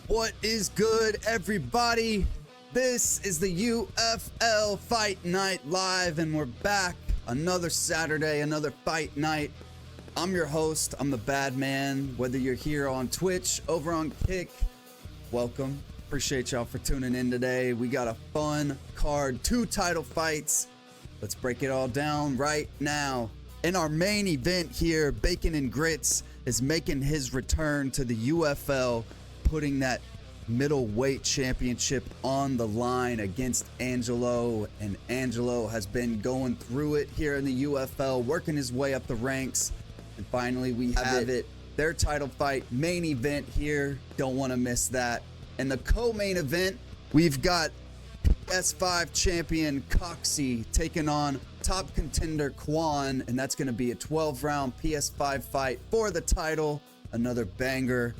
What is good, everybody? This is the UFL Fight Night Live, and we're back. Another Saturday, another fight night. I'm your host. I'm the bad man. Whether you're here on Twitch, over on Kick, welcome. Appreciate y'all for tuning in today. We got a fun card, 2 title fights. Let's break it all down right now. In our main event here, Bacon and Grits is making his return to the UFL, putting that middleweight championship on the line against Angelo. And Angelo has been going through it here in the UFL, working his way up the ranks. And finally we have it. Their title fight, main event here. Don't want to miss that. And the co-main event, we've got PS5 champion COXY taking on top contender KWON, and that's going to be a 12-round PS5 fight for the title. Another banger.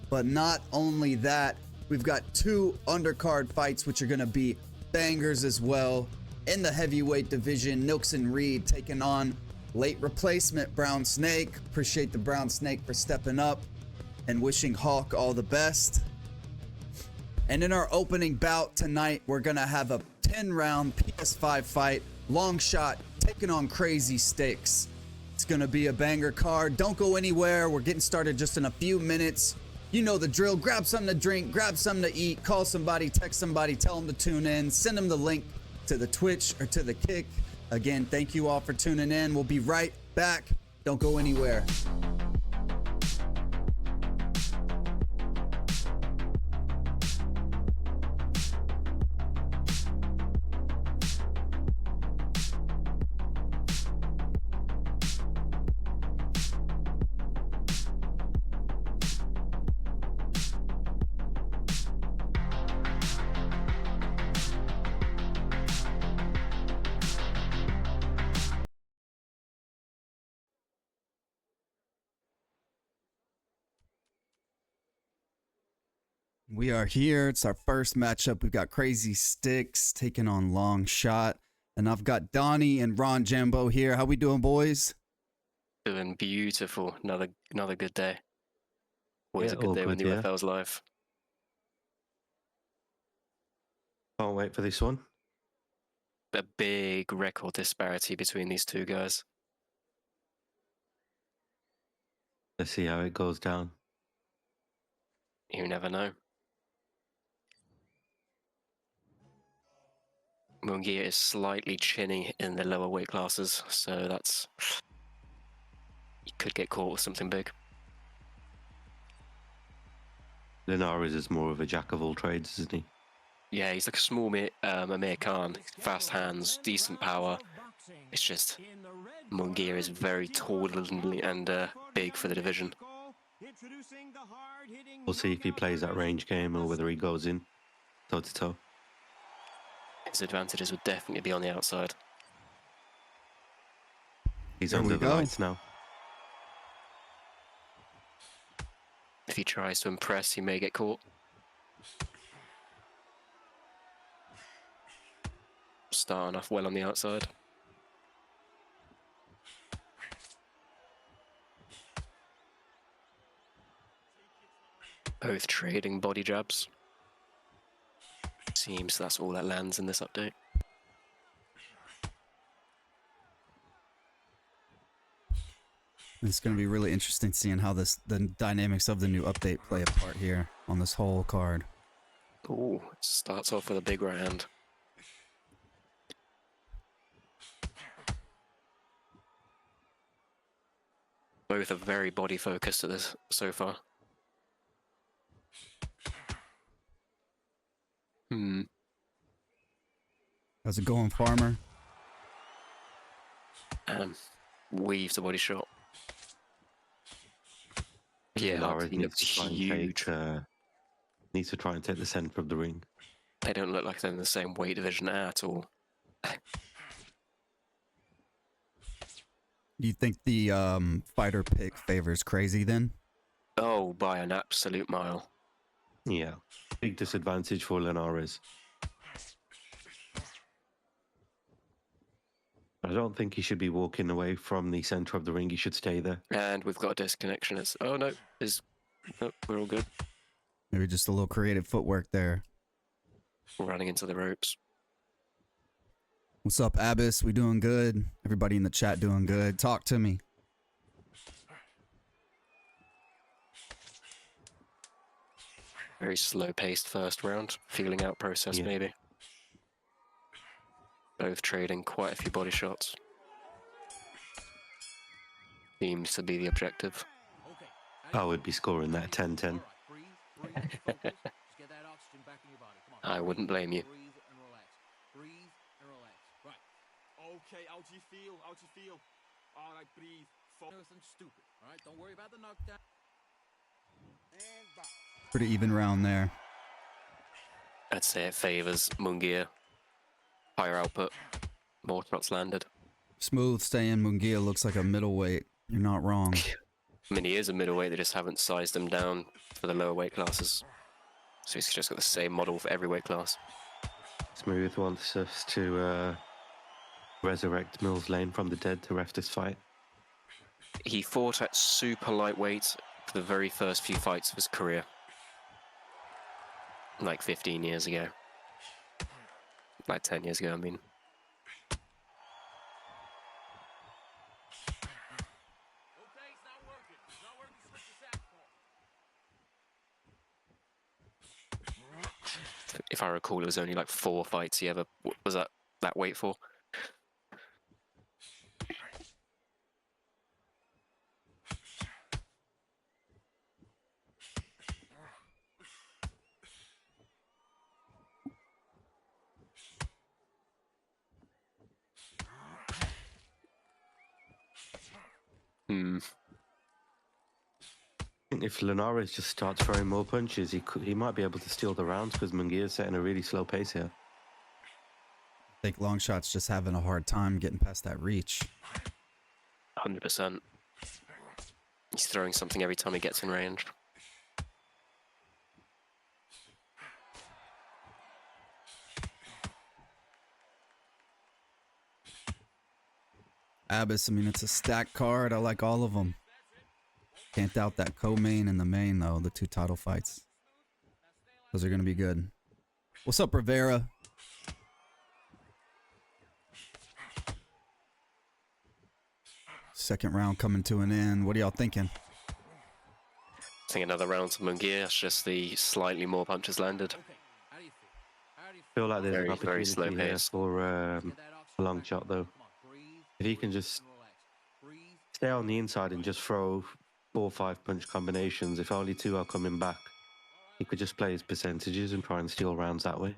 But not only that, we've got 2 undercard fights which are going to be bangers as well. In the heavyweight division, NILXON Reed taking on late replacement Brown Snake. Appreciate the Brown Snake for stepping up, and wishing Hawk all the best. And in our opening bout tonight, we're going to have a 10-round PS5 fight. LONGSHOT taking on CRAZZYSTICKS. It's going to be a banger card. Don't go anywhere. We're getting started just in a few minutes. You know the drill. Grab something to drink, grab something to eat, call somebody, text somebody, tell them to tune in, send them the link to the Twitch or to the Kick. Again, thank you all for tuning in. We'll be right back. Don't go anywhere. We are here. It's our first matchup. We've got CRAZZYSTICKS taking on LONGSHOT. And I've got Donnie and Ron Jambo here. How we doing, boys? Doing beautiful. Another good day. Always a good day when the UFL's live. Can't wait for this one. A big record disparity between these two guys. Let's see how it goes down. You never know. Mungia is slightly chinny in the lower weight classes, so that's... You could get caught with something big. Linares is more of a jack of all trades, isn't he? Yeah, he's like a small Amir Khan. Fast hands, decent power. It's just Mungia is very tall and big for the division. We'll see if he plays that range game or whether he goes in toe-to-toe. His advantages would definitely be on the outside. He's under the lights now. If he tries to impress, he may get caught. Starting off well on the outside. Both trading body jabs. Seems that's all that lands in this update. It's going to be really interesting seeing how the dynamics of the new update play a part here on this whole card. Ooh, starts off with a big right hand. Both are very body focused at this so far. How's it going, Farmer? Weaves the body shot. Yeah, Linares he looks huge. Needs to try and take the center of the ring. They don't look like they're in the same weight division at all. Do you think the fighter pick favors Crazy then? Oh, by an absolute mile. Yeah, big disadvantage for Linares. I don't think he should be walking away from the center of the ring. He should stay there. And we've got a disconnection. Oh no, we're all good. Maybe just a little creative footwork there. Running into the ropes. What's up, Abbas? We doing good? Everybody in the chat doing good? Talk to me. Very slow-paced first round. Feeling out process, maybe. Both trading quite a few body shots. Seems to be the objective. I would be scoring that 10-10. I wouldn't blame you. Okay, how do you feel? How do you feel? All right, breathe. Focus and stupid. All right, don't worry about the knockdown. And back. Pretty even round there. I'd say it favors Munguia. Higher output, more shots landed. Smooth staying. Munguia looks like a middleweight. You're not wrong. I mean, he is a middleweight, they just haven't sized him down for the lower weight classes. So he's just got the same model for every weight class. Smooth wants us to resurrect Mills Lane from the dead to ref this fight. He fought at super lightweight for the very first few fights of his career. Like 15 years ago. Like 10 years ago, I mean. If I recall, it was only like 4 fights he ever was at that weight for. If Linares just starts throwing more punches, he might be able to steal the rounds because Munguia's setting a really slow pace here. I think Longshot's just having a hard time getting past that reach. 100%. He's throwing something every time he gets in range. Abbas, I mean, it's a stacked card. I like all of them. Can't doubt that co-main and the main, though. The 2 title fights. Those are going to be good. What's up, Rivera? Second round coming to an end. What are y'all thinking? I think another round to Munguia. It's just the slightly more punches landed. I feel like there's an Very slow opportunity here pace. for a long shot, though. If he can just stay on the inside and just throw 4 or 5 punch combinations, if only 2 are coming back, he could just play his percentages and try and steal rounds that way.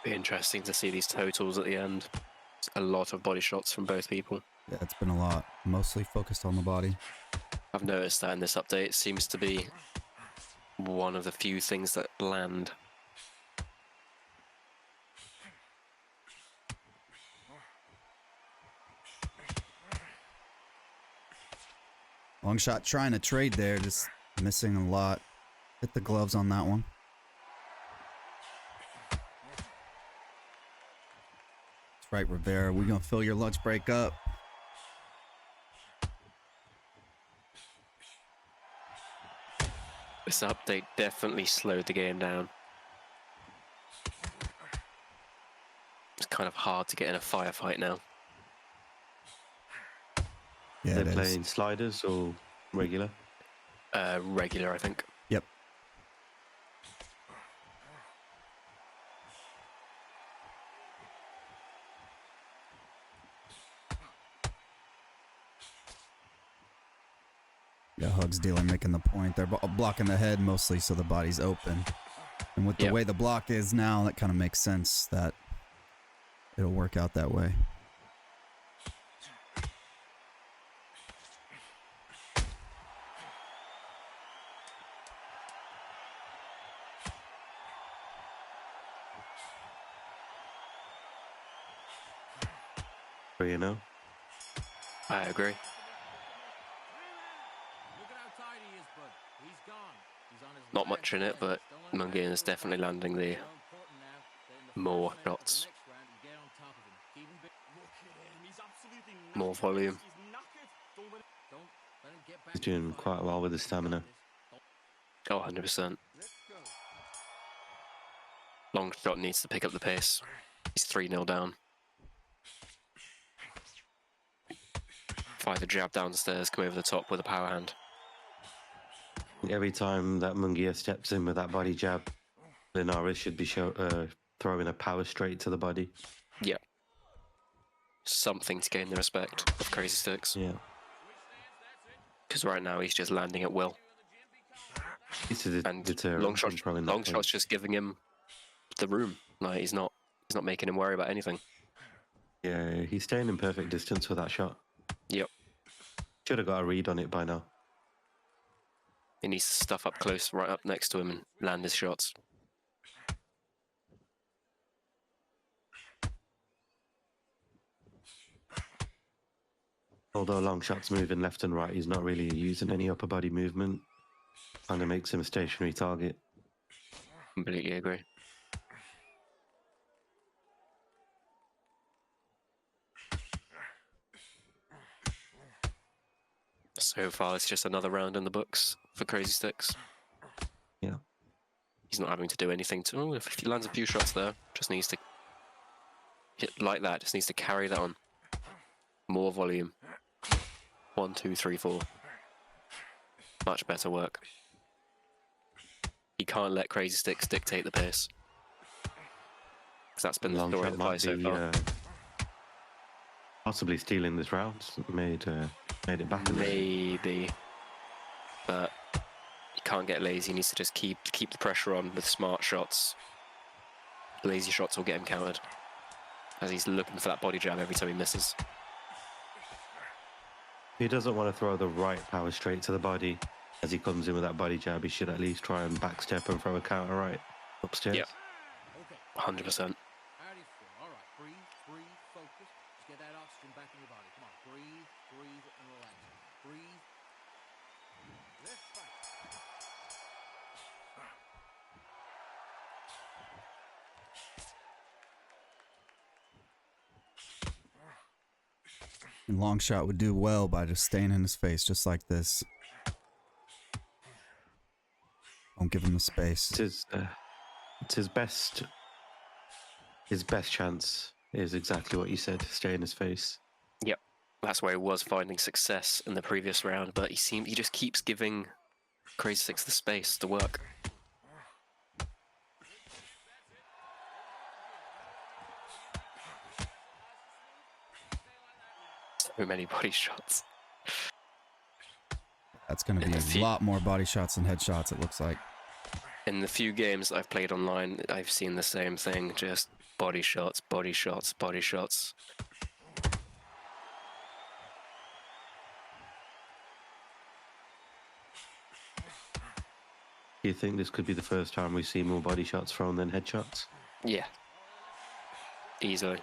Be interesting to see these totals at the end. It's a lot of body shots from both people. Yeah, it's been a lot. Mostly focused on the body. I've noticed that in this update, it seems to be one of the few things that land. Longshot trying to trade there, just missing a lot. Hit the gloves on that one. That's right, Rivera. We're going to fill your lunch break up. This update definitely slowed the game down. It's kind of hard to get in a firefight now. Yeah, They're playing sliders or regular? Regular, I think. Yep. Yeah, Hugs dealer making the point. They're blocking the head mostly so the body's open. And with the way the block is now, that kind of makes sense that it'll work out that way. You know? I agree. not much in it, but Munguia is definitely landing the more shots, more volume. He's doing quite well with his stamina. Oh, 100%. Longshot needs to pick up the pace. He's 3-0 down. Fire the jab down the stairs, come over the top with a power hand. Every time that Munguia steps in with that body jab, Linares should be throwing a power straight to the body. Yeah. Something to gain the respect of Crazy Sticks. Yeah. Because right now he's just landing at will. And Longshot's just giving him the room. Like he's not making him worry about anything. Yeah, he's staying in perfect distance with that shot. Yep. Should have got a read on it by now. He needs to stuff up close, right up next to him, and land his shots. Although Longshot's moving left and right, he's not really using any upper body movement. Kind of makes him a stationary target. Completely agree. So far, it's just another round in the books for Crazy Sticks. Yeah. He's not having to do anything to... Oh, if he lands a few shots there, just needs to... hit like that, just needs to carry that on. More volume. 1, 2, 3, 4. Much better work. He can't let Crazy Sticks dictate the pace. Because that's been the story of the fight so far. Possibly stealing this round. Made it back. Maybe. But he can't get lazy. He needs to just keep the pressure on with smart shots. Lazy shots will get him countered. As he's looking for that body jab every time he misses. He doesn't want to throw the right power straight to the body. As he comes in with that body jab, he should at least try and backstep and throw a counter right upstairs. Yep. 100%. How do you feel? All right, breathe, focus. Just get that oxygen back in your body. Come on, breathe, and relax. Breathe. Let's fight. And Longshot would do well by just staying in his face, just like this. Don't give him the space. It's his best chance is exactly what you said. Stay in his face. Yep. That's where he was finding success in the previous round, but he just keeps giving Crazy Sticks the space to work. So many body shots. That's going to be a lot more body shots than headshots, it looks like. In the few games I've played online, I've seen the same thing. Just body shots, body shots, body shots. Do you think this could be the first time we see more body shots thrown than headshots? Yeah. Easily.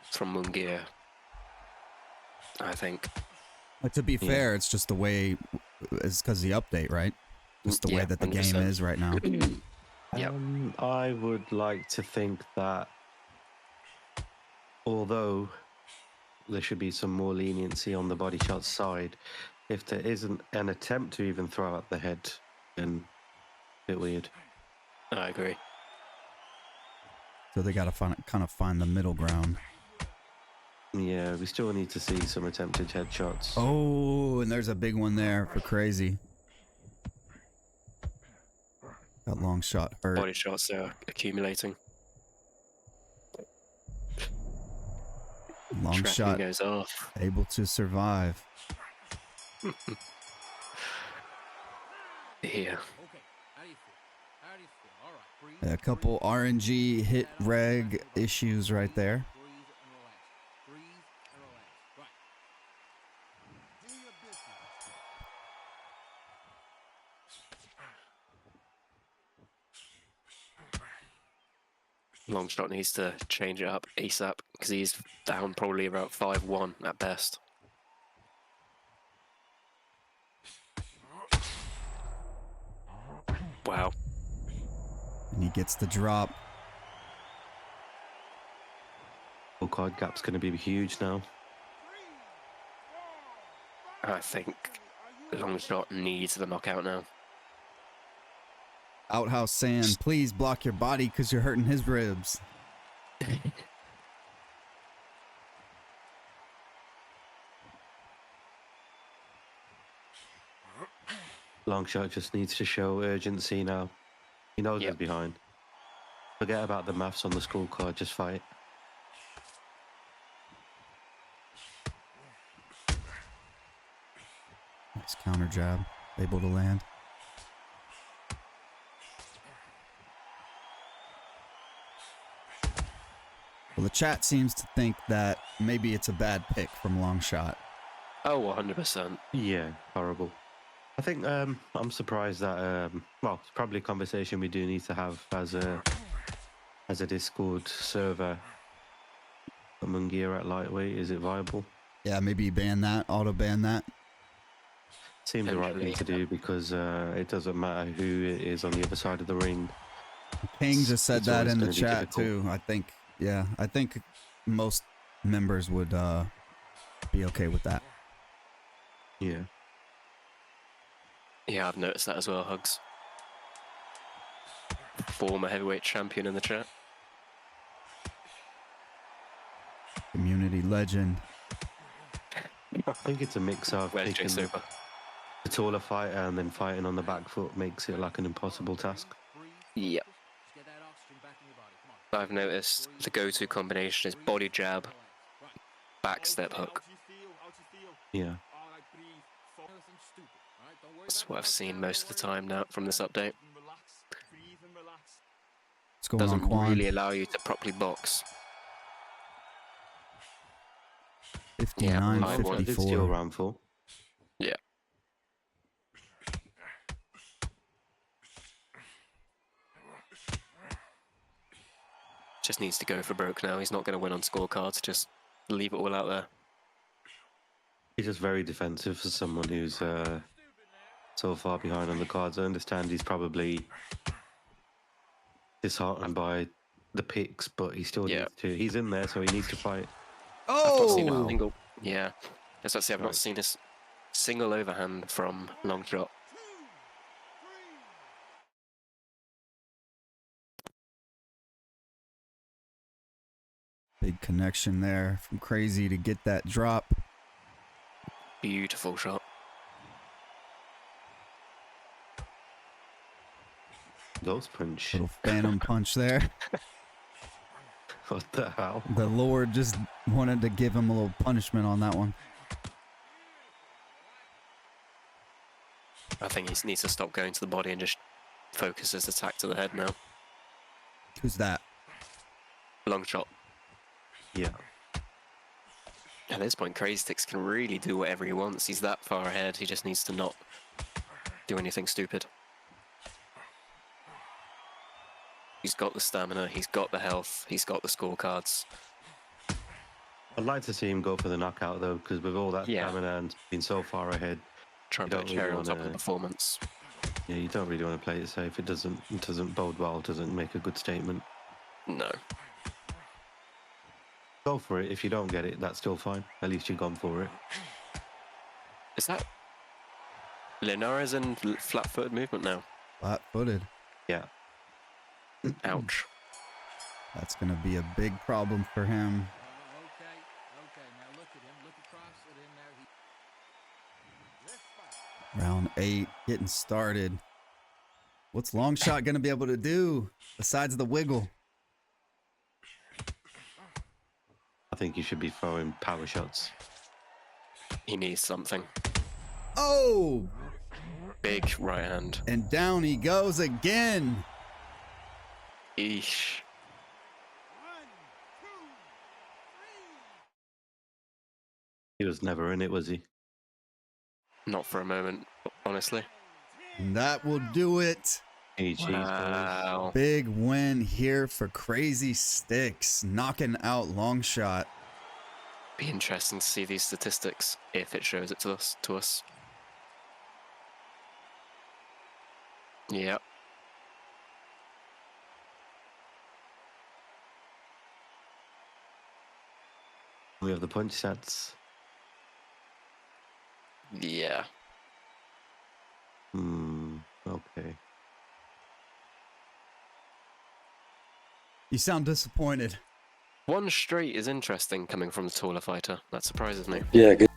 From Munguia, I think. Like, to be fair, it's just the way, it's because of the update, right? Just the way that the 100%. game is right now. Yep. I would like to think that although there should be some more leniency on the body shot side, if there isn't an attempt to even throw out the head, then a bit weird. I agree. So they got to kind of find the middle ground. Yeah, we still need to see some attempted headshots. Oh, and there's a big one there for Crazy. That Longshot hurt. Body shots are accumulating. Longshot goes off. able to survive. Yeah. A couple RNG hit reg issues right there. Longshot needs to change it up ASAP because he's down probably about 5-1 at best. Wow. And he gets the drop. Scorecard gap's going to be huge now. I think Longshot needs the knockout now. Outhouse Sand, please block your body because you're hurting his ribs. Longshot just needs to show urgency now. He knows Yep. he's behind. Forget about the maths on the scorecard, just fight. Nice counter jab, able to land. Well, the chat seems to think that maybe it's a bad pick from Longshot. Oh, 100%. Yeah, horrible. I think I'm surprised that well, it's probably a conversation we do need to have as a Discord server. Among gear at lightweight, is it viable? Yeah, maybe ban that, auto ban that. Seems the right thing to do because it doesn't matter who it is on the other side of the ring. King just said It's that always in the gonna be chat difficult. too. I think, yeah, I think most members would be okay with that. Yeah. Yeah, I've noticed that as well, Hugs. Former heavyweight champion in the chat. Community legend. I think it's a mix of Where's Jay taking Super? the taller fighter and then fighting on the back foot makes it like an impossible task. Yep. I've noticed the go-to combination is body jab, back step hook. Yeah. That's what I've seen most of the time now from this update. What's going on, Doesn't KWON? really allow you to properly box. 59, I want- I did steal 54. round 4. Yeah. Just needs to go for broke now. He's not going to win on scorecards. Just leave it all out there. He's just very defensive for someone who's so far behind on the cards. I understand he's probably disheartened by the picks, but he still Yeah. needs to. He's in there, so he needs to fight. I've not seen a Oh! single. Yeah. As I say, I've Right. not seen this single overhand from Longshot. Big connection there from Crazy to get that drop. Beautiful shot. Ghost punch. Little phantom punch there. What the hell? The Lord just wanted to give him a little punishment on that one. I think he needs to stop going to the body and just focus his attack to the head now. Who's that? Longshot. Yeah. At this point, CRAZZYSTICKS can really do whatever he wants. He's that far ahead. He just needs to not do anything stupid. He's got the stamina. He's got the health. He's got the scorecards. I'd like to see him go for the knockout though, because with all that Yeah. stamina and being so far ahead, Trying You to put a don't cherry really on top of the wanna- performance. yeah, you don't really want to play it safe. It doesn't bode well. Doesn't make a good statement. No. Go for it. If you don't get it, that's still fine. At least you've gone for it. Is that Linares in flat-footed movement now? Flat-footed. Yeah. Ouch. That's going to be a big problem for him. Okay. Now look at him. Look across at him there. Round 8, getting started. What's Longshot going to be able to do besides the wiggle? I think you should be throwing power shots. He needs something. Oh! Big right hand. And down he goes again. Eesh. He was never in it, was he? Not for a moment, honestly. And that will do it. GG's, boys. Wow. Big win here for CRAZZYSTICKS, knocking out Longshot. Be interesting to see these statistics if it shows it to us. Yep. We have the punch sets. Yeah. Okay. You sound disappointed. One straight is interesting coming from the taller fighter. That surprises me. Yeah, good.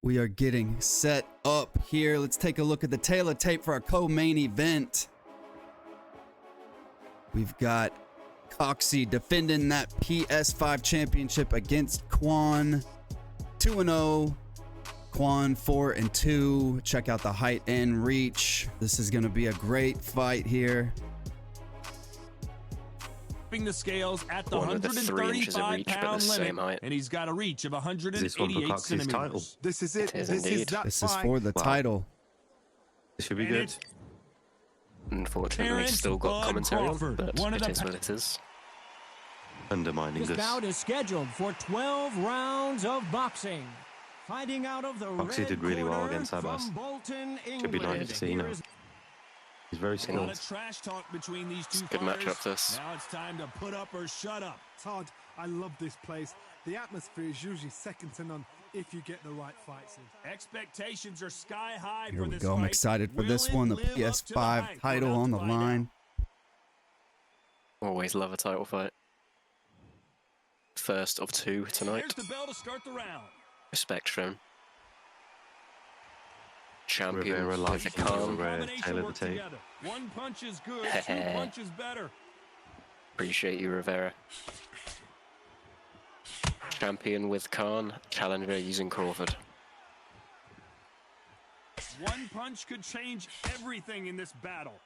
We are getting set up here. Let's take a look at the tail of tape for our co-main event. We've got COXY defending that PS5 championship against KWON. 2-0. KWON 4-2. Check out the height and reach. This is going to be a great fight here. The scales at the One with the 3 inches of reach, but the same height. And he's got a reach of Is this one for 188 COXY's title? centimeters. This is it. It is This indeed. is that This is fight. for the Wow. title. This should be And good. it's Unfortunately, Terrence still got Bud commentary on, Crawford, but one of it the is what it is. Undermining This us. bout is scheduled for 12 rounds of boxing. Fighting out of the COXY red did really well corner against Abbas. from Bolton, Should be England. nice to see now. Here is He's very a lot skilled. of trash talk between these two Good fighters. matchup, this. Now it's time to put up or shut up. Todd, I love this place. The atmosphere is usually second to none if you get the right fights in. Expectations are sky high Here for we this go. I'm fight. excited for Will this it one. The live up to the PS5 hype? title We're on the about to find out. line. Always love a title fight. First of 2 tonight. Here's the bell to start the round. Respect shown. Champion Rivera with likes the the calm. Rivera. Combination tail of the work tape. together. One punch is good, 2 punches better. Appreciate you, Rivera. Champion with Khan. Challenger using Crawford. One punch could change everything in this battle.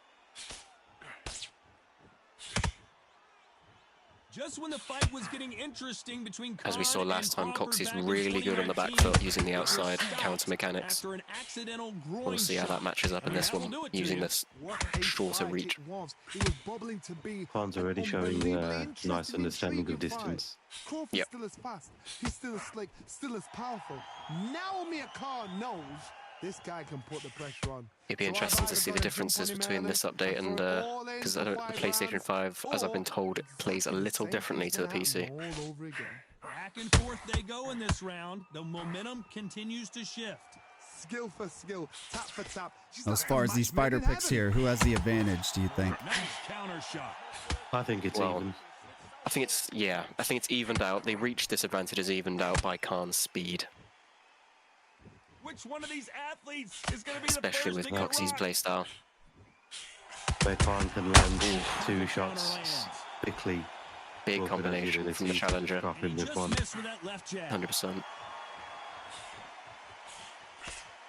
Just when the fight was getting interesting between As we saw Khan last and time, Crawford COXY's back in really good on the back 2019, foot using the outside stopped counter mechanics. after an accidental groin We'll see how that shot. matches up in And this that'll one, do it to using you. this What a shorter fight reach. It was. It was bubbling to be Khan's an already showing unbelievably nice interesting, understanding of intriguing fight. distance. Crawford's Yep. still as fast. He's still as slick, still as powerful. Now Amir Khan knows this guy can put the pressure on. It'd be So interesting I've to either see the gotta differences jump on him between early this update and for an all-in because for the 5 PlayStation rounds, 5, as I've been or told, it plays a exactly the little same differently thing's to the gonna PC. happen all over again. Back and forth they go in this round. The momentum continues to shift. Skill for skill, tap for tap. She's As like far a as these match made fighter in picks heaven. here, who has the advantage, do you think? Nice counter shot. I think it's Well, even. I think it's evened out. The reach disadvantage is evened out by Khan's speed, Which one of these athletes is going to be especially the with first to get COXY's rocked? playstyle. Where Khan can land 2 Counter shots lands. quickly. Big Crawford combination has from the easy challenger. dropping He this just one. missed with that left jab. 100%.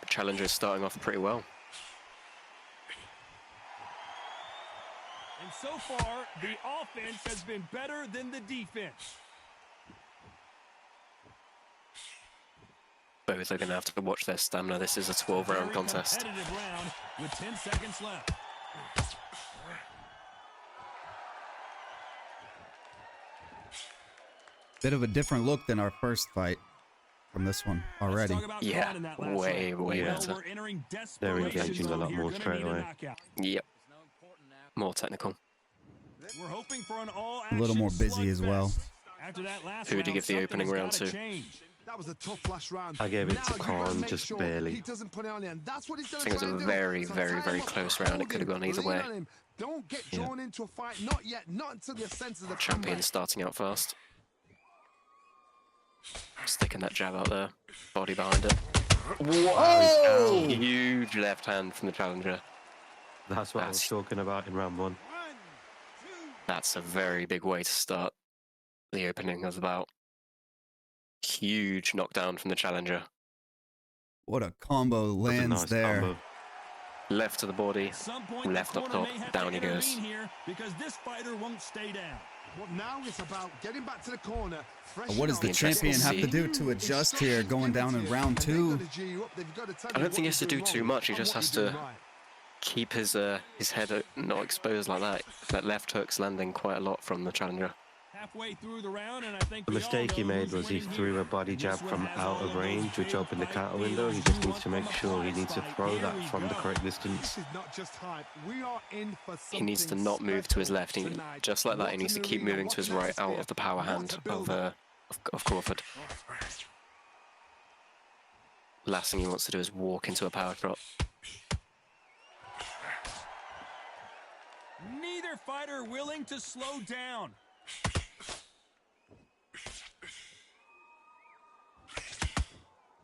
The challenger is starting off pretty well. And so far, the offense has been better than the defense. Both are going to have to watch their stamina. This is a 12-round Very contest. competitive round with 10 seconds left. Bit of a different look than our first fight from this one already. Let's talk about Yeah, Khan in that last way, round. way Well, better. we're entering They're desperation engaging a zone lot here. more Gonna straight need a away. knockout. Yep. More technical. We're hoping for an A little more busy as well. After that last Who would you round, give the opening something's round gotta to? change. That was a tough last round. I gave it Now to you gotta Khan, make just sure barely. He doesn't put it on him. That's what he's I gonna think it try was a and do. very, So very, tie very him up, close round. It hold could have him, gone either lean way. on him. Don't get Yeah. drawn into a fight. Not yet. Not until your senses are Champion starting out fast. Sticking that jab out there. Body behind it. Oh! Huge left hand from the challenger. That's what I was That's- talking about in round 1. That's a very big way to start the opening of the bout. Huge knockdown from the challenger. What a combo That's a lands nice there. combo. Left to the body. At some point, Left the up corner top, may have down to he goes. intervene here because this fighter won't stay down. But now it's about getting back to the corner. What does the champion have to do to adjust here going down in round 2? I don't think he has to do too much. He just has to keep his head not exposed like that. That left hook's landing quite a lot from the challenger. Halfway through the round, and I think The mistake he made was he threw a body jab from out of range, which opened the counter window. He just needs to make sure he needs to throw that from the correct distance. This is not just hype. We are in for He needs to something not move to his special left. He, tonight. just like that, he needs to keep Watching the moving arena, to his watching right the out atmosphere. of the power What hand a build-up. of Crawford. Last thing he wants to do is walk into a power drop. Neither fighter willing to slow down.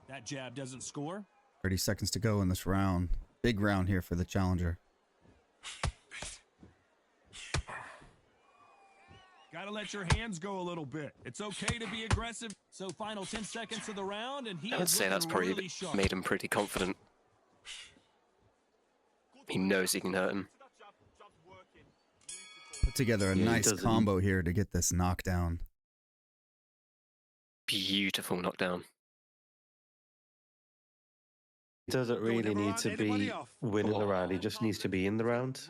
That jab doesn't score. 30 seconds to go in this round. Big round here for the challenger. Gotta let your hands go a little bit. It's okay to be aggressive. So final 10 seconds of the round, and he I would is say that's looking probably really sharp. made him pretty confident. He knows he can hurt him. Put together a Yeah, he nice doesn't- combo here to get this knockdown. Beautiful knockdown. He doesn't really need to be winning the round. He just needs to be in the round.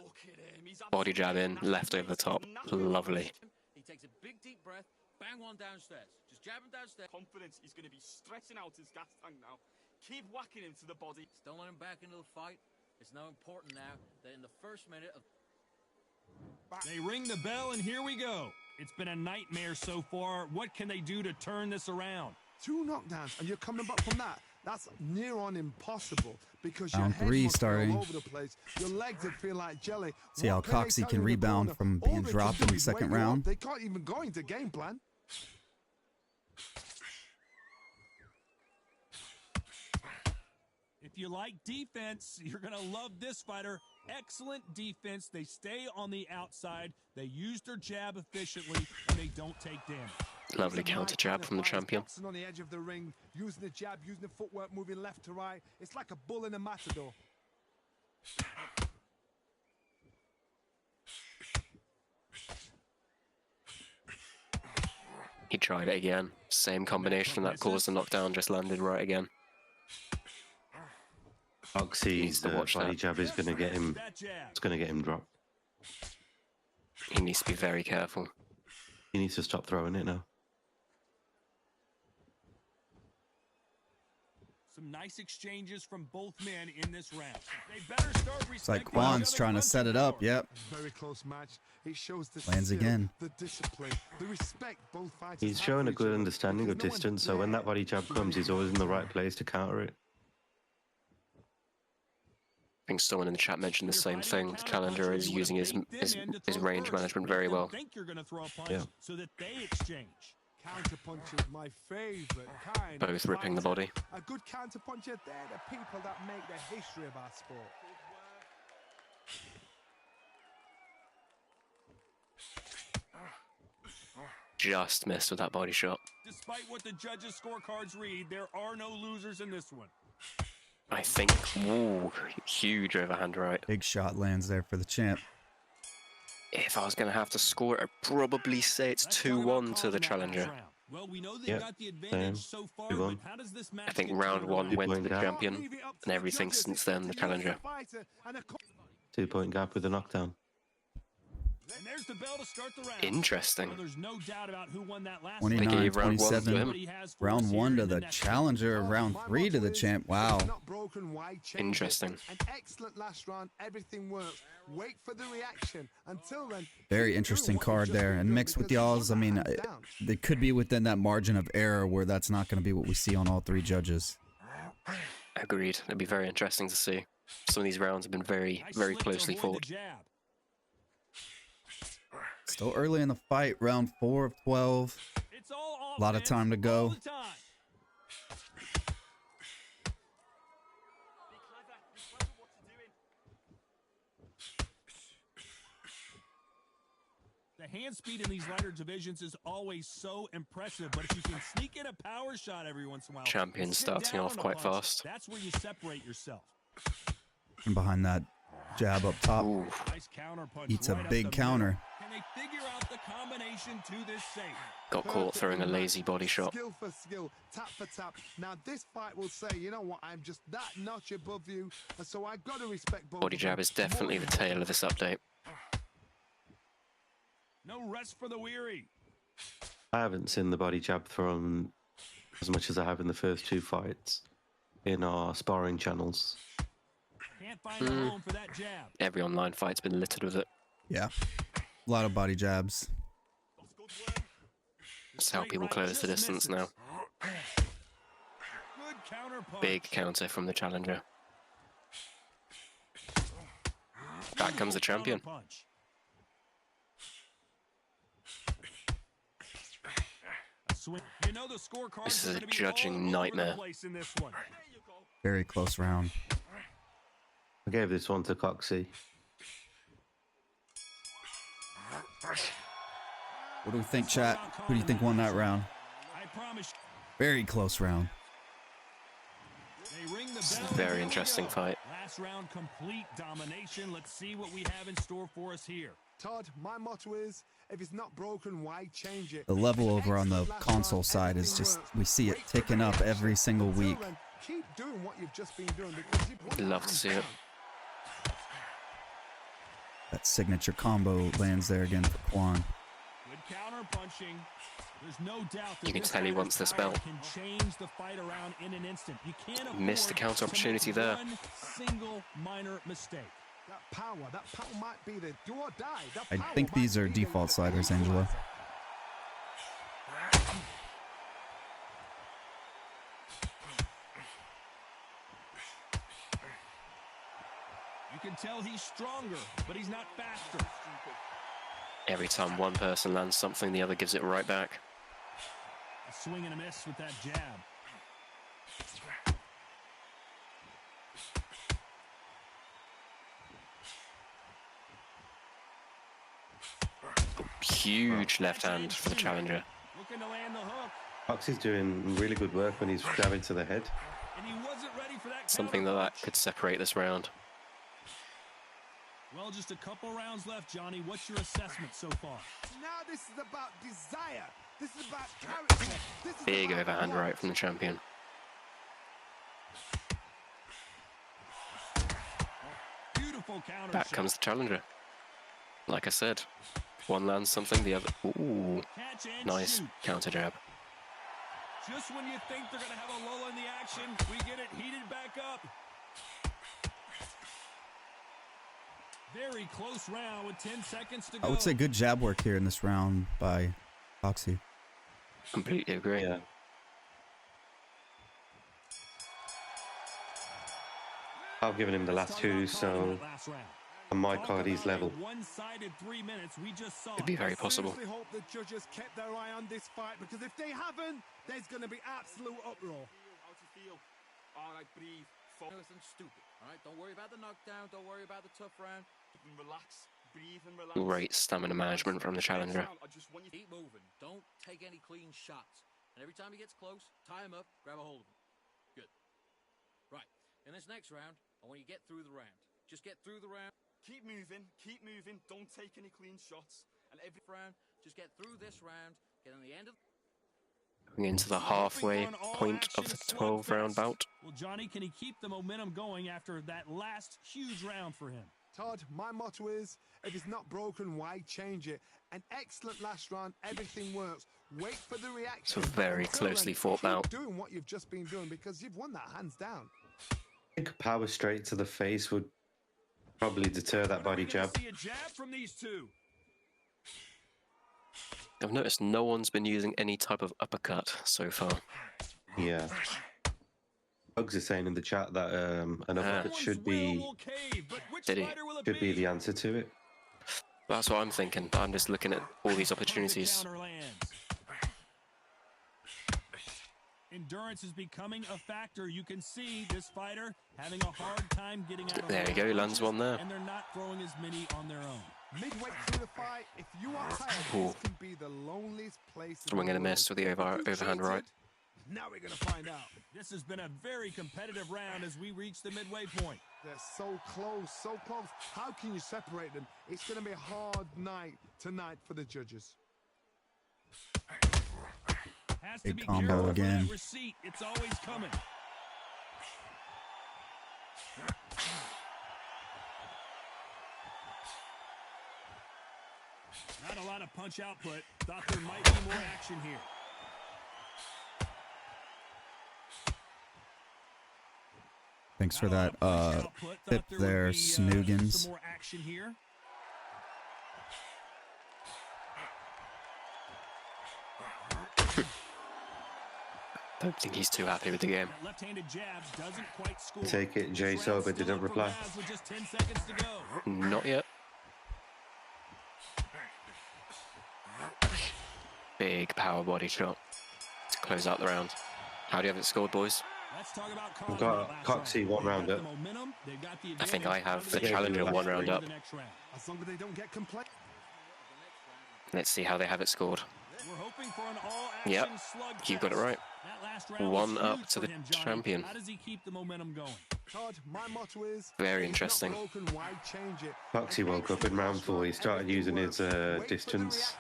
Body jab in, left over the top. Lovely. He takes a big deep breath, bang one downstairs. Just jab him downstairs. Confidence, he's going to be stretching out his gas tank now. Keep whacking him to the body. Don't let him back into the fight. It's now important now that in the first minute of They ring the bell, and here we go. It's been a nightmare so far. What can they do to turn this around? 2 knockdowns, and you're coming back from that. That's near on impossible because Round your head three must be starting. all over the place. Your legs would feel like jelly. See how What can they COXY tell can you in the rebound corner? from All being they dropped can in do the is second wake you up. round. They can't even go into game plan. If you like defense, you're going to love this fighter. Excellent defense. They stay on the outside. They use their jab efficiently, and they don't take damage. Lovely It's a counter nice jab kind of from the fight. It's champion. boxing on the edge of the ring, using the jab, using the footwork, moving left to right. It's like a bull in a matador. He tried it again. Same combination that caused the knockdown, just landed right again. COXY, Needs to the watch body that. jab is going to get him. That jab. It's going to get him dropped. He needs to be very careful. He needs to stop throwing it now. Some nice exchanges from both men in this round. They better start It's like respecting each KWON's other's trying to set it punching up. power. Yep. Very close match. It shows the Lands skill, again. the discipline, the respect both fighters He's have showing for a each good other, understanding of because no one's distance, so when there that body jab to comes, he's always in the right place to counter it. I think someone in the chat mentioned the same thing. The challenger is using his range management very well. Think you're going to throw a punch Yeah. so that they exchange. Counter punches, my favorite kind. Both of ripping the fighter. body. A good counter puncher, they're the people that make the history of our sport. Just missed with that body shot. Despite what the judges' scorecards read, there are no losers in this one. I think, ooh, huge overhand right. Big shot lands there for the champ. If I was going to have to score it, I'd probably say it's Let's talk about 2-1 to calling the that last challenger. round. Well, we know they've Yep, got the same. advantage so far, 2-1. but how does this match I think get round turned 1 around? went to the Two-point gap. champion, Leave it up to and the everything judges since then, the to use challenger. fighter and a 2-point gap with the knockdown. And there's the bell to start the round. Interesting. Well, there's no doubt about who won that last 29, They gave round 1 to 27. him. Round 1 to the challenger. Round 3 to the champ. Wow. Not broken, why change it? Interesting. An excellent last round. Everything works. Wait for the reaction. Until then, Very keep interesting doing what card you've just there. been And doing mixed with because y'all's, I mean, hands down. they could be within that margin of error where that's not going to be what we see on all 3 judges. Agreed. It'd be very interesting to see. Some of these rounds have been very, Nice very slip to closely avoid the fought. jab. Still early in the fight. Round 4 of 12. It's all Lot of offense time to go. all the time. Be clever what you're doing. The hand speed in these lighter divisions is always so impressive, but if you can sneak in a power shot every once in a while, Champion and sit starting down off on a quite punch, fast. That's where you separate yourself. And behind that jab up top. Ooh, Nice counter punch. Eats a right up big the counter. middle. Can they figure out the combination to this safe? got caught throwing a lazy body shot. Skill for skill, tap for tap. Now this fight will say, you know what, I'm just that notch above you, and so I've got to respect both Body of them. jab is definitely the tail of this update. No rest for the weary. I haven't seen the body jab thrown as much as I have in the first 2 fights in our sparring channels. Can't find a home for that jab. Every online fight's been littered with it. Yeah. A lot of body jabs. That's how people close the distance now. Good counter punch. Big counter from the challenger. Back comes the champion. Punch. You know the scorecards This is are a gonna be judging all over the nightmare. place in this one. Very close round. I gave this one to COXY. What do we think, chat? Who do you think won that round? I promise. Very close round. They ring the This is bell. a very Here we interesting go. fight. Last round, complete domination. Let's see what we have in store for us here. Todd, my motto is, if it's not broken, why change it? The level over on the console side is just, we see it ticking up every single week. Keep doing what you've just been doing because you've won Love to see it. That signature combo lands there again for KWON. Good counter punching. There's no doubt that You can this tell he fighter's wants this power belt. can change the fight around in an instant. You can't Missed the afford counter to make opportunity there. One single minor mistake. That power might be the do or die. That I power think might these are be the default sliders, Angelo. You can tell he's stronger, but he's not faster. Every time one person lands something, the other gives it right back. A swing and a miss with that jab. Huge left hand for the challenger. Looking to land the hook, COXY's doing really good work when he's grabbing to the head. and he wasn't ready for that Something counter that punch. could separate this round. Well, just a couple rounds left, Johnny. What's your assessment so far? Now this is about desire. This is about character. This is Big about overhand want. right from the champion. Beautiful counter Back shot. comes the challenger. Like I said, one lands something, the other... Ooh, Catch and nice shoot. counter jab. Just when you think they're going to have a lull in the action, we get it heated back up. Very close round with 10 seconds to go. I would say good jab work here in this round by COXY. Completely agree. Yeah. I've given him the last 2, so on my card he's level. One-sided 3 minutes. We just saw It'd be very possible. I seriously hope the judges kept their eye on this fight because if they haven't, there's going to be absolute uproar. How do you feel? All right, breathe. Focus and stupid. All right, don't worry about the knockdown. Don't worry about the tough round. And relax. Breathe and relax. Great stamina management from the challenger. I just want you to Keep moving. Don't take any clean shots. And every time he gets close, tie him up, grab a hold of him. Good. Right. In this next round, I want you to get through the round. Just get through the round. keep moving. Keep moving. Don't take any clean shots. And every Round. Just get through this round. Get on the end of. Coming into the halfway point of the 12-round bout. Well, Johnny, can he keep the momentum going after that last huge round for him? Todd, my motto is, if it's not broken, why change it? An excellent last round, everything works. Wait for the reaction. It's a very Until then, closely fought keep bout. doing what you've just been doing because you've won that hands down. I think a power straight to the face would probably deter that body jab. See a jab from these two. I've noticed no one's been using any type of uppercut so far. Yeah. Bugs is saying in the chat that an uppercut should be Did he? the answer to it. That's what I'm thinking. I'm just looking at all these opportunities. Endurance is becoming a factor. You can see this fighter having a hard time getting out of There you go, lands one there. And they're not throwing as many on their own. Midway through the fight, if you are tired, Ooh. this can be the loneliest place in Swing the and a miss world. with the If you overhand cheated, right. Now we're going to find out. This has been a very competitive round as we reach the midway point. They're so close, so close. How can you separate them? It's going to be a hard night tonight for the judges. Has Big to be combo careful for again. that receipt. It's always coming. Not a lot of punch output. Thought there might be more action here. Thanks for that tip there, Snoogans. Some more action here. Don't think he's too happy with the game. That left-handed jab doesn't quite score. Take it, Jay Sober didn't reply. With just 10 seconds to go. Not yet. Big power body shot to close out the round. How do you have it scored, boys? Let's talk about We've got COXY 1 round up. I think I have the challenger 1 round up. As long as they don't get complained. Let's see how they have it scored. We're hoping for an all-action Yep, slugfest. you got it right. That last round 1 was up huge to for the him, Johnny. champion. How does he keep the momentum going? Todd, my motto is Very if it's not interesting. broken, why change it? COXY woke up in round 4. He started using his distance.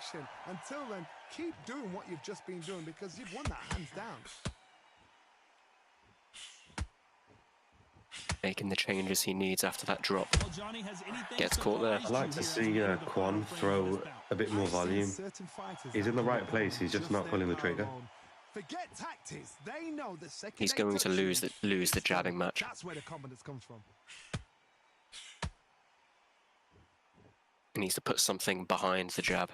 Until then, keep doing what you've just been doing because you've won that hands down. Making the changes he needs after that drop. Well, Johnny, has anything Gets caught there. I'd like to see KWON throw a bit more volume. He's in the right place, he's just not pulling the trigger. Forget tactics. They know the second He's they going to touch lose the jabbing match. That's where the confidence comes from. He needs to put something behind the jab.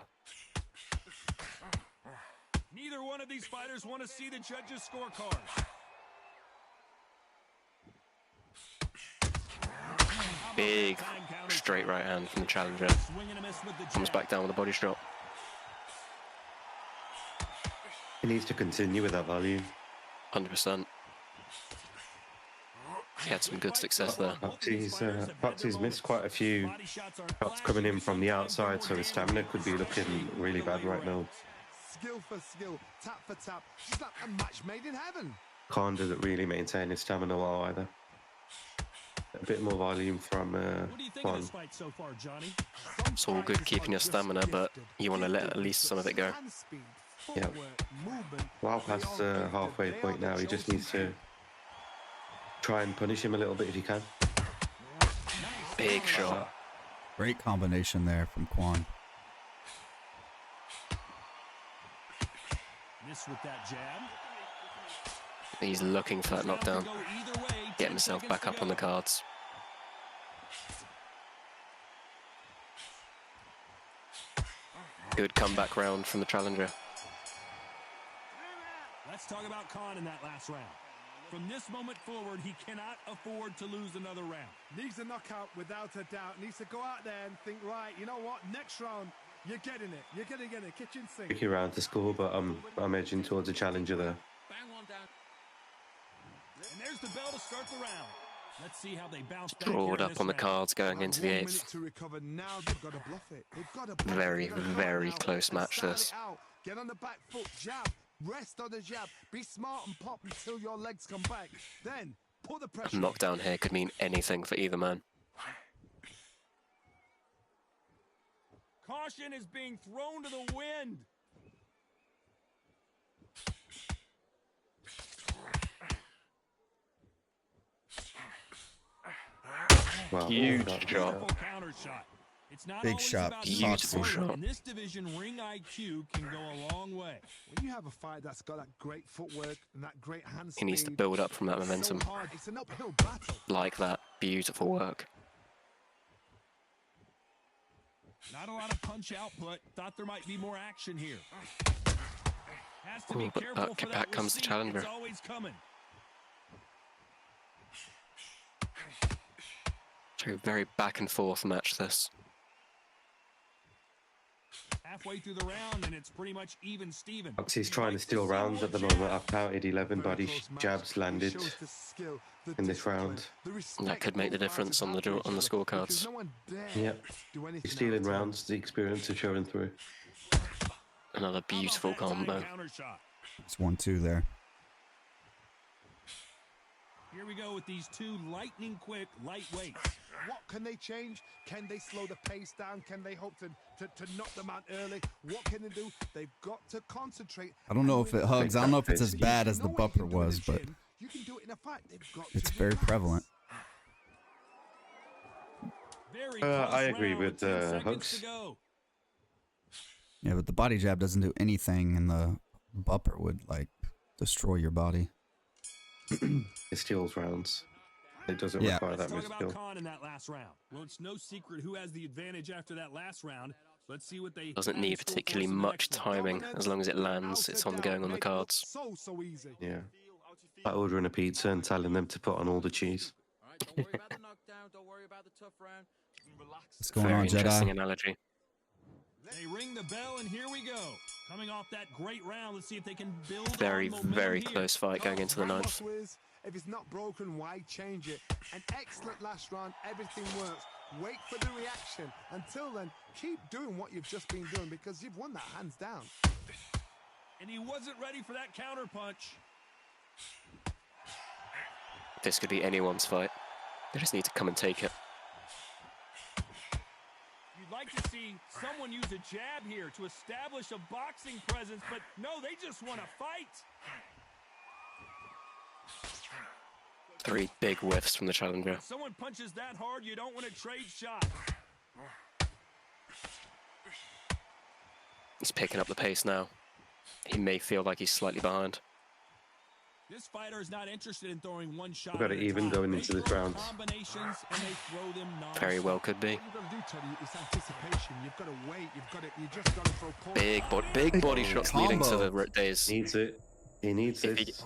Neither one of these fighters want to see the judges' scorecard. Big straight right hand from the challenger. Comes back down with a body drop. He needs to continue with that volume. 100%. He had some good success there. COXY's missed quite a few shots coming in from the outside, so his stamina could be looking really bad right now. Skill for skill, tap for tap. It's like a match made in heaven. KWON doesn't really maintain his stamina well either. A bit more volume from KWON. So far, Johnny? It's all good keeping your stamina, but you want to let at least some of it go. Yeah. Well past the halfway point now, he just needs to try and punish him a little bit if he can. Big shot. Great combination there from KWON. Miss with that jab. He's looking for that knockdown. Get himself back up on the cards. Good comeback round from the challenger. Let's talk about KWON in that last round. From this moment forward, he cannot afford to lose another round. Needs a knockout without a doubt. Needs to go out there and think, right, you know what, next round, you're getting it. You're going to get a kitchen sink. Tricky round to score, but I'm edging towards the challenger there. Bang one down. And there's the bell to start the round. Let's see how they bounce back. Drawed up on the cards going into the 8th. To recover now, they've got to bluff it. They've got to bluff Very, it. They've got to very out close and match style this. it out. Get on the back foot, jab. Rest on the jab. Be smart and pop until your legs come back. Then put the pressure. A knockdown here could mean anything for either man. Caution is being thrown to the wind. Wow. Huge shot. Counter shot. It's not Big always shot. about Beautiful speed. shot. In this division, ring IQ can go a long way. When you have a fight that's got that great footwork and that great hand He needs to speed, build up from that it's momentum. so hard. It's an uphill battle. Like that. Beautiful work. Not a lot of punch output. Thought there might be more action here. Has to be Ooh, but careful for back that comes the receipt. challenger. It's always coming. So very back and forth match this. Halfway through the round, and it's pretty much even Steven. COXY's trying to steal rounds at the moment. I've counted 11 body jabs landed in this round. That could make the difference on the scorecards. Yep. He's stealing rounds, the experience is showing through. Another beautiful combo. It's 1-2 there. Here we go with these two lightning quick lightweights. What can they change? Can they slow the pace down? Can they hope to knock them out early? What can they do? They've got to concentrate. I don't know if it hugs. I don't know if it's as bad as the bumper was, but you can do it in a fight. They've got it's to very prevalent. I agree with Hugs. Yeah, but the body jab doesn't do anything, and the bupper would like destroy your body. It steals rounds. It doesn't Yeah. require that Let's much talk skill. about KWON in that last round. Well, it's no secret who has the advantage after that last round. Let's see what they Doesn't have in need store for particularly us in the much next one. timing. As long as it lands, it's on going on the cards. So easy. Yeah. Like ordering a pizza and telling them to put on all the cheese. All right, don't worry about the knockdown. Don't worry about the tough round. Relax. What's going Very on, interesting Jedi? analogy. They ring the bell, and here we go. Coming off that great round, let's see if they can build Very, on momentum very here. close fight going into the ninth. If it's not broken, why change it? An excellent last round. Everything works. Wait for the reaction. Until then, keep doing what you've just been doing because you've won that hands down. And he wasn't ready for that counter punch. This could be anyone's fight. They just need to come and take it. You'd like to see someone use a jab here to establish a boxing presence, but no, they just want to fight. 3 big whiffs from the challenger. If someone punches that hard, you don't want to trade shots. He's picking up the pace now. He may feel like he's slightly behind. This fighter is not interested in throwing one shot. We've got at it a even time. going They into this throw round. combinations and they throw them Very non-stop. well could be. What you've got to do, Teddy, is anticipation. You've got to wait. You just got to throw Big body shots leading to combo. the days. Needs it. He needs If he, it.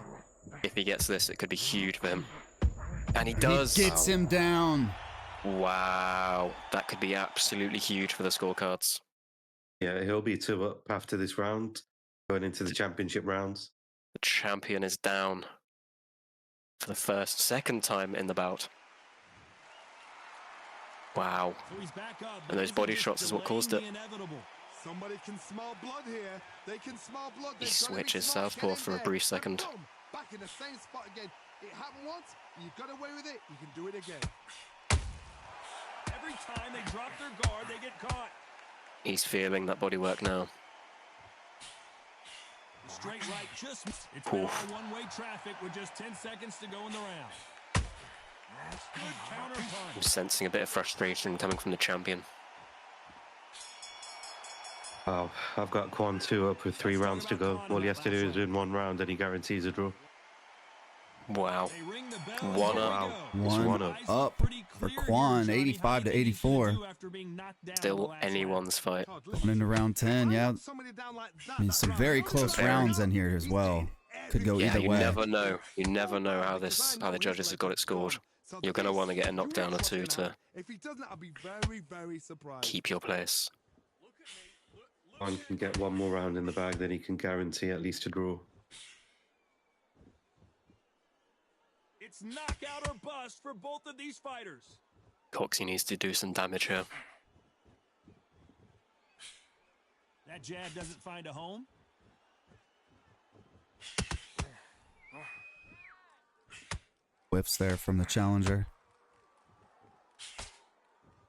if he gets this, it could be huge for him. And he does. He gets him down. Wow. That could be absolutely huge for the scorecards. Yeah, he'll be 2 up after this round, going into the championship rounds. The champion is down for the second time in the bout. Wow. So he's back up, And those body shots is what caused it. Somebody can smell blood here. They can smell blood. He switches southpaw for a brief second. Back in the same spot again. It happened once. You got away with it. You can do it again. Every time they drop their guard, they get caught. He's feeling that bodywork now. Straight right, just it's been one-way traffic with just 10 seconds to go in the round. Good counter I'm punch. sensing a bit of frustration coming from the champion. Oh, I've got KWON 2 up with 3 rounds to go. All he has to do is win 1 round and he guarantees a draw. Wow. They ring the bell. One Here we up. go. It's One one up. up for KWON, 85 to 84. Still anyone's fight. Going into round 10, yeah. I mean, some very close rounds in here as well. Could go Yeah, either you way. never know. You never know how the judges have got it scored. You're going to want to get a knockdown or 2 to If he doesn't, I'll be very, very surprised. keep your place. KWON can get 1 more round in the bag, then he can guarantee at least a draw. It's knockout or bust for both of these fighters. COXY needs to do some damage here. That jab doesn't find a home. Whips there from the challenger.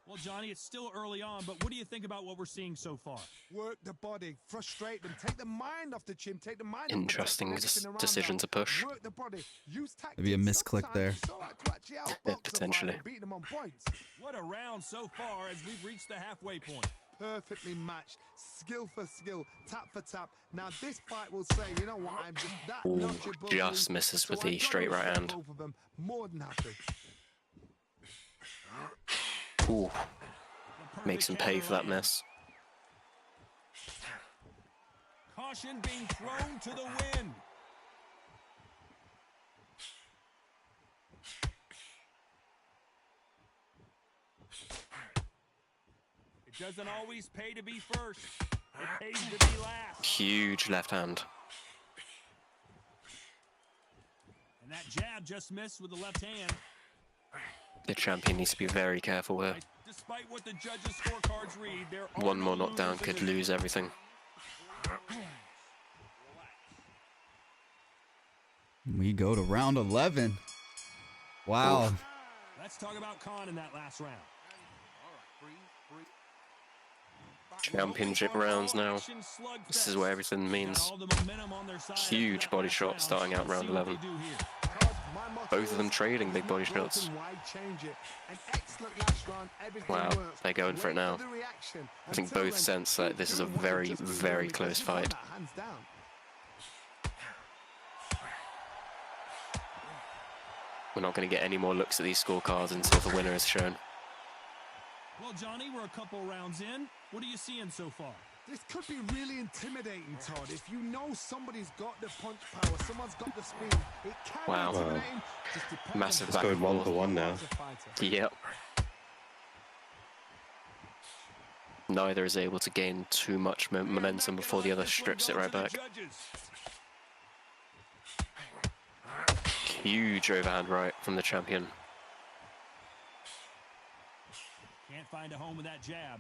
Well, Johnny, it's still early on, but what do you think about what we're seeing so far? Work the body, frustrate them, take the mind off the chin, take the mind Interesting off the decision to push. Work the body, use tactics. Maybe a misclick there. Sometimes it's all right to actually outbox a Potentially. fighter, beat them on points. What a round so far as we've reached the halfway point. Perfectly matched, skill for skill, tap for tap. Now this fight will say, you know what, I'm just that Ooh, notch above just you, misses so with I the gotta straight right respect hand. both of them. More than happy. Ooh, The makes him perfect pay for that counter miss. Caution being thrown to the wind. It doesn't always pay to be first. It pays to be last. Huge left hand. And that jab just missed with the left hand. The champion needs to be very careful here. Despite what the judges' scorecards read, there are One no more knockdown losers in could this. lose everything. We go to round 11. Wow. Let's talk about KWON in that last round. Championship rounds now. This is where everything means. All the momentum on their side. Huge body shot starting out round 11. Let's see what they do here. Both of them trading big body shots. Wow, they're going for it now. I think both sense that this is a very, very close fight. We're not going to get any more looks at these scorecards until the winner is shown. Well, Johnny, we're a couple rounds in. What are you seeing so far? This could be really intimidating, Todd. If you know somebody's got the punch power, someone's got the speed, it can be intimidating. Massive It's back going and forth. 1-1 now. Yep. Neither is able to gain too much momentum before the other strips it right back. Huge overhand right from the champion. Can't find a home with that jab.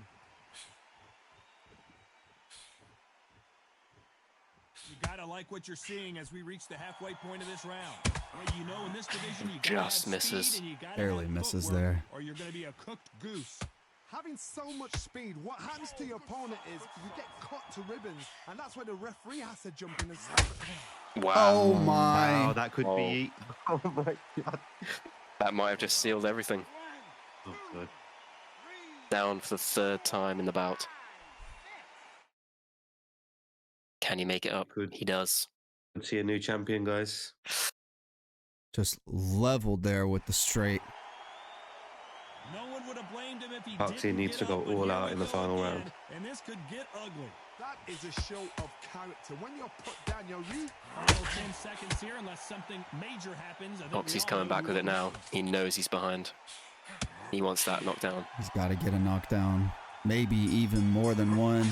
You gotta like what you're seeing as we reach the halfway point of this round. Well, you know, in this division, you just misses. Barely misses there. Or you're gonna be a cooked goose. Having so much speed, what happens to your opponent is you get cut to ribbons, and that's where the referee has to jump in and stop it. Wow. Oh my. Wow, that could be. Oh my god. That might have just sealed everything. Oh, good. Down for the third time in the bout. Can he make it up? Good. He does. Let's see a new champion, guys. Just leveled there with the straight. No one would have blamed him if he COXY didn't needs get to go up, but all here out we in the go final again, round. And this could get ugly. That is a show of character. When you're put down, you're Final 10 seconds here, unless something major happens. I think we COXY's all coming know back who with it wins. now. He knows he's behind. He wants that knockdown. He's got to get a knockdown. Maybe even more than one.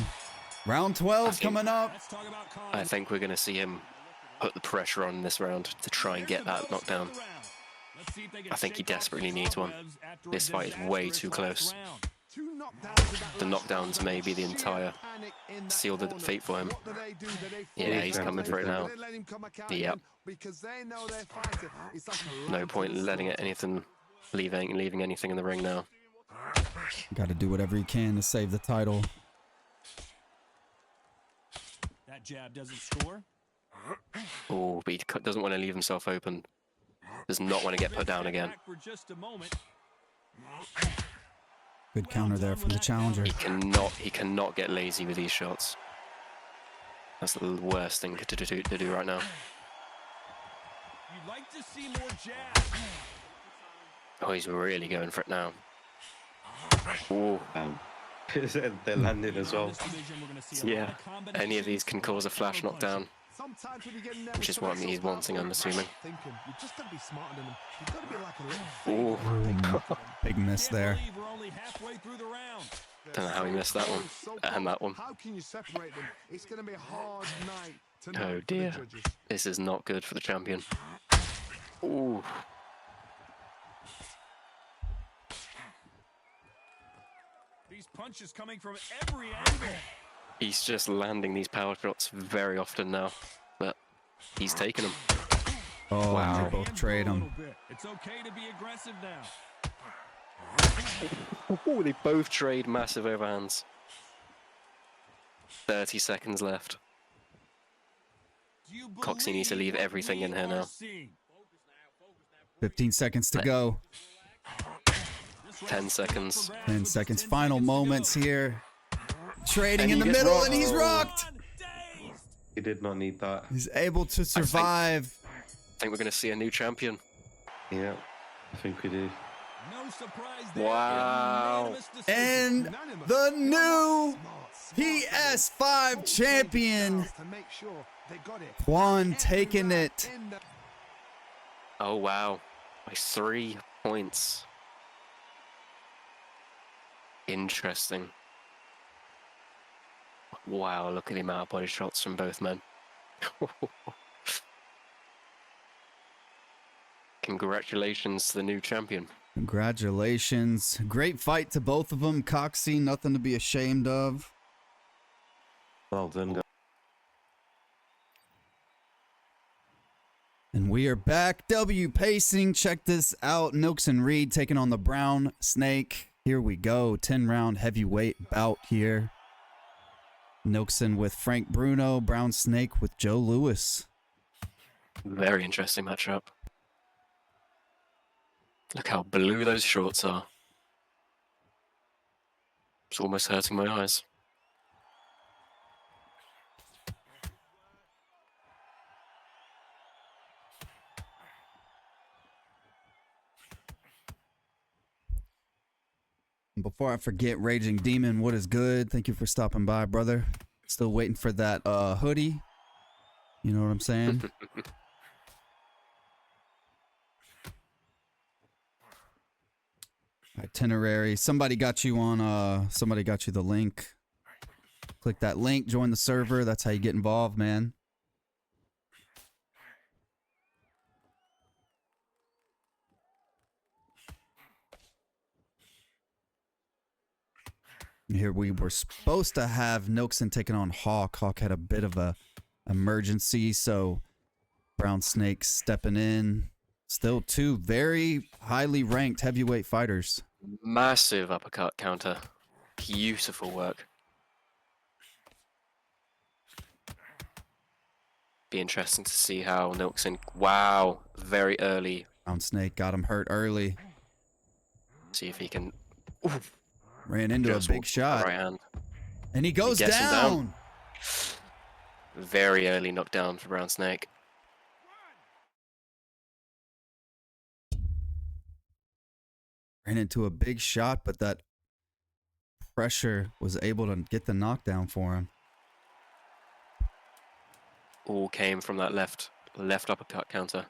Round 12 coming up. Let's talk about I think we're going to see him put the pressure on this round to try and get that knockdown. I think he desperately needs one. This fight is way too close. The knockdowns may be the entire seal the fate for him. Yeah, he's coming for it now. Yep. No point letting it leaving anything in the ring now. Got to do whatever he can to save the title. That jab doesn't score. Oh, but he doesn't want to leave himself open. Does not want to get put down again. For just a moment. Good counter there from the challenger. He cannot get lazy with these shots. That's the worst thing to do right now. You'd like to see more jabs. Oh, he's really going for it now. Oh, They're landing as well. yeah. Any of these can cause a flash knockdown, which is what he's wanting, I'm assuming. Oh, Big miss there. don't know how he missed that one and that one. How can you separate them? It's going to be a hard night tonight Oh for the dear, judges. this is not good for the champion. Ooh. These punches coming from every angle. He's just landing these power shots very often now, but he's taking them. Oh, Wow. they both trade him. It's okay to be aggressive now. Ooh, they both trade massive overhands. 30 seconds left. COXY needs to leave everything in here now. 15 seconds to go. 10 seconds. 10 seconds. Final moments here. Trading And in he the gets middle, rocked. and he's rocked. He did not need that. He's able to survive. I think we're going to see a new champion. Yeah, I think we do. No surprise there. Wow. Unanimous decision. And the new PS5 champion, To make sure they got it. KWON, taking it. Oh, wow. By 3 points. Interesting. Wow, look at the amount of body shots from both men. Congratulations to the new champion. Congratulations. Great fight to both of them. COXY, nothing to be ashamed of. Well done, guys. And we are back. W pacing. Check this out. NILXON Reed taking on the Brown Snake. Here we go. 10-round heavyweight bout here. NILXON with Frank Bruno. Brown Snake with Joe Louis. Very interesting matchup. Look how blue those shorts are. It's almost hurting my eyes. Before I forget, Raging Demon, what is good? Thank you for stopping by, brother. Still waiting for that hoodie. You know what I'm saying? Itinerary. Somebody got you on somebody got you the link. Click that link, join the server. That's how you get involved, man. Here we were supposed to have NILXON taking on Hawk. Hawk had a bit of a emergency, so Brown Snake stepping in. Still two very highly ranked heavyweight fighters. Massive uppercut counter. Beautiful work. Be interesting to see how NILXON. Wow, very early. Brown Snake got him hurt early. See if he can. Oof, Ran into a big shot. right hand. And he goes gets him down. Very early knockdown for Brown Snake. Ran into a big shot, but that pressure was able to get the knockdown for him. All came from that left uppercut counter.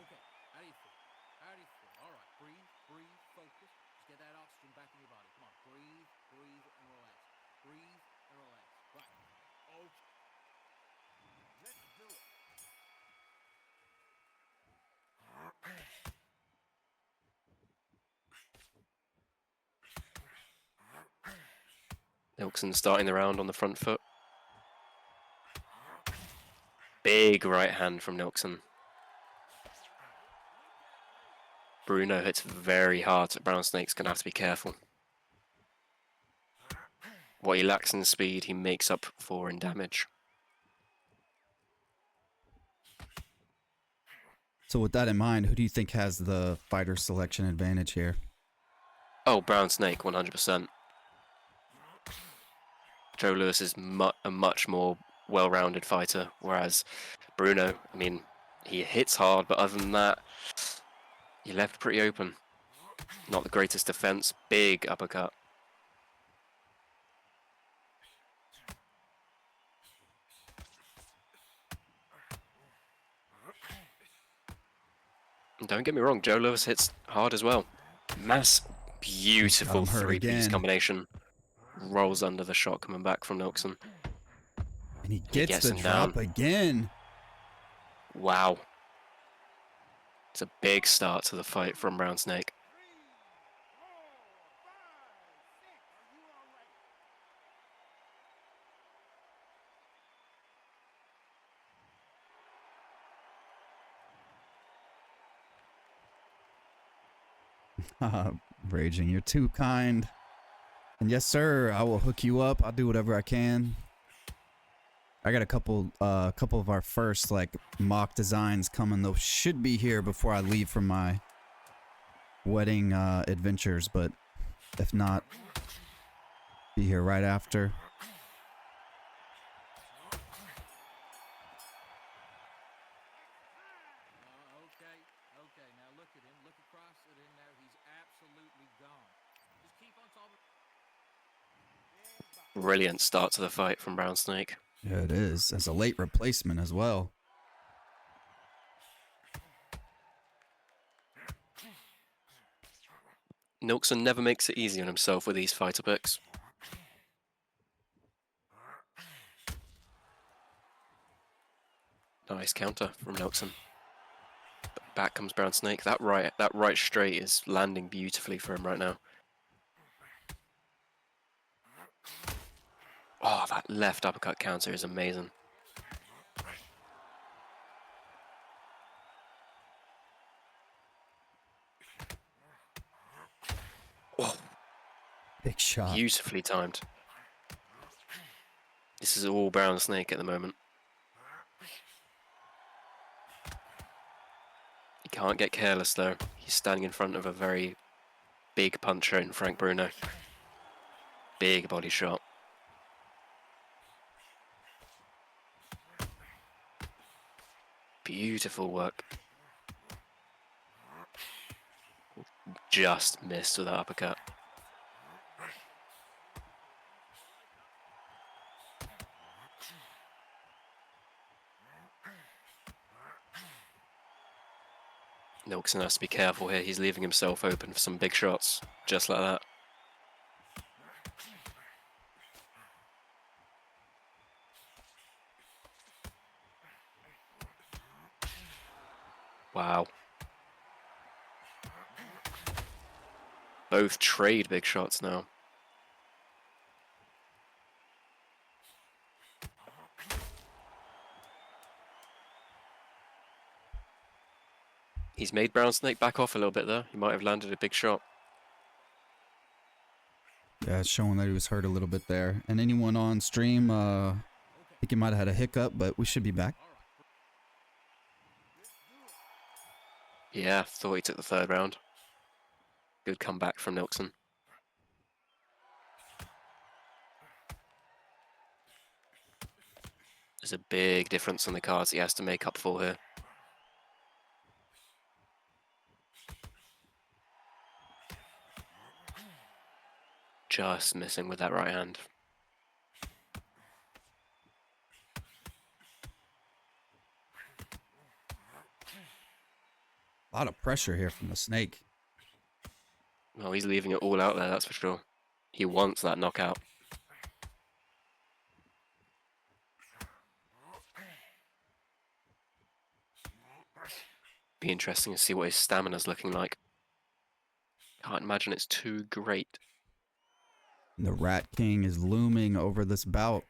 Okay, how do you feel? How do you feel? All right, breathe, breathe, focus. Just get that oxygen back in your body. Come on, breathe, breathe, and relax. Breathe and relax. Right. Okay. Let's do it. NILXON starting the round on the front foot. Big right hand from NILXON. Bruno hits very hard, so Brown Snake's going to have to be careful. What he lacks in speed, he makes up for in damage. So with that in mind, who do you think has the fighter selection advantage here? Oh, Brown Snake, 100%. Joe Lewis is a much more well-rounded fighter, whereas Bruno, I mean, he hits hard, but other than that, he left pretty open. Not the greatest defense. Big uppercut. And don't get me wrong, Joe Lewis hits hard as well. Beautiful three-piece combination. Rolls under the shot coming back from NILXON. And he gets the drop again. Wow. It's a big start to the fight from Brown Snake. Raging, you're too kind. And yes, sir, I will hook you up. I'll do whatever I can. I got a couple of our first like mock designs coming. Those should be here before I leave for my wedding adventures, but if not, be here right after. Okay, now look at him. Look across at him now. He's absolutely gone. Just keep on top of. Brilliant start to the fight from Brown Snake. Yeah, it is. As a late replacement as well. NILXON never makes it easy on himself with these fighter picks. Nice counter from NILXON. Back comes Brown Snake. That right straight is landing beautifully for him right now. Oh, that left uppercut counter is amazing. Big shot. Beautifully timed. This is all Brown Snake at the moment. He can't get careless though. He's standing in front of a very big puncher in Frank Bruno. Big body shot. Beautiful work. Just missed with that uppercut. NILXON has to be careful here. He's leaving himself open for some big shots, just like that. Wow. Both trade big shots now. He's made Brown Snake back off a little bit there. He might have landed a big shot. Yeah, it's showing that he was hurt a little bit there. And anyone on stream, I think he might have had a hiccup, but we should be back. Yeah, thought he took the third round. Good comeback from NILXON. There's a big difference on the cards he has to make up for here. Just missing with that right hand. A lot of pressure here from the Snake. Well, he's leaving it all out there, that's for sure. He wants that knockout. Be interesting to see what his stamina's looking like. Can't imagine it's too great. The Rat King is looming over this bout.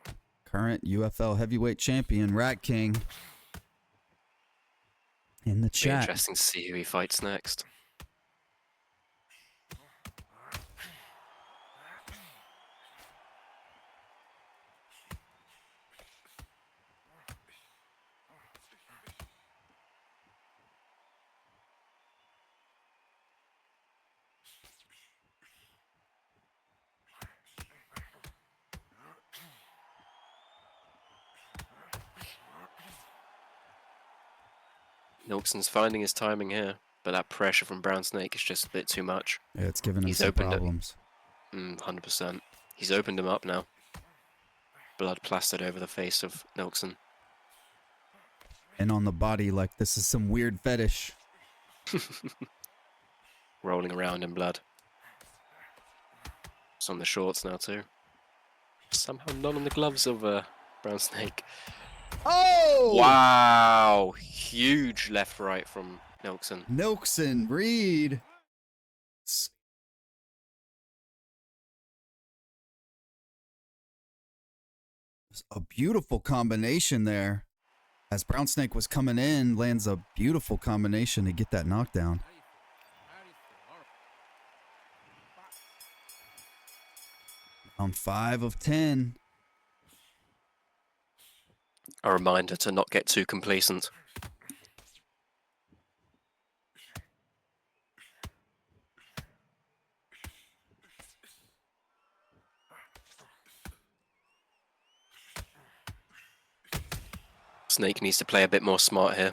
Current UFL heavyweight champion, Rat King. In the Be chat. interesting to see who he fights next. NILXON's finding his timing here, but that pressure from Brown Snake is just a bit too much. Yeah, it's giving him He's some opened problems. 100%. He's opened him up now. Blood plastered over the face of NILXON. And on the body like this is some weird fetish. Rolling around in blood. It's on the shorts now too. Somehow none on the gloves of Brown Snake. Oh! Wow! Huge left-right from NILXON. NILXON, Reed. A beautiful combination there. As Brown Snake was coming in, lands a beautiful combination to get that knockdown. On 5 of 10. A reminder to not get too complacent. Snake needs to play a bit more smart here.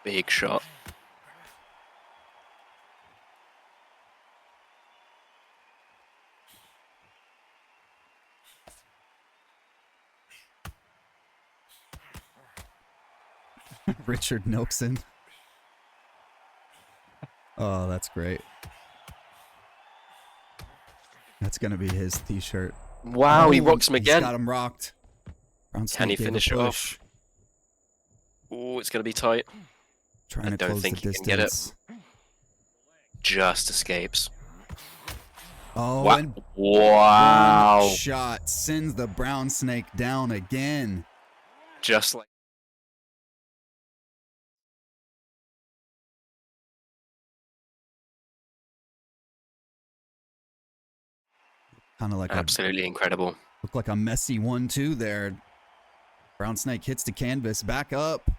Big shot. Richard NILXON. Oh, that's great. That's going to be his t-shirt. Wow, he rocks him He's again. got him rocked. Brown Can he Snake gave a finish it push. off? Oh, it's going to be tight. Trying I to don't close think the he can get it. distance. Just escapes. Oh, Wow. and Wow. one shot sends the Brown Snake down again. Just like Kind of like Absolutely incredible. looked like a messy 1-2 there. Brown Snake hits the canvas, back up.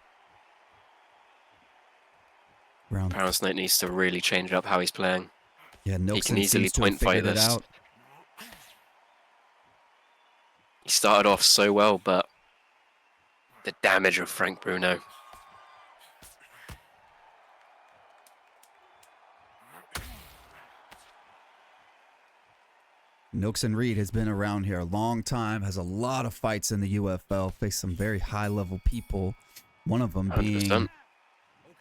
Brown Snake needs to really change up how he's playing. Yeah, He can NILXON easily seems to have point fight figured it this. out. He started off so well, but the damage of Frank Bruno. NILXON Reed has been around here a long time, has a lot of fights in the UFL, faced some very high-level people. One of them 100%. being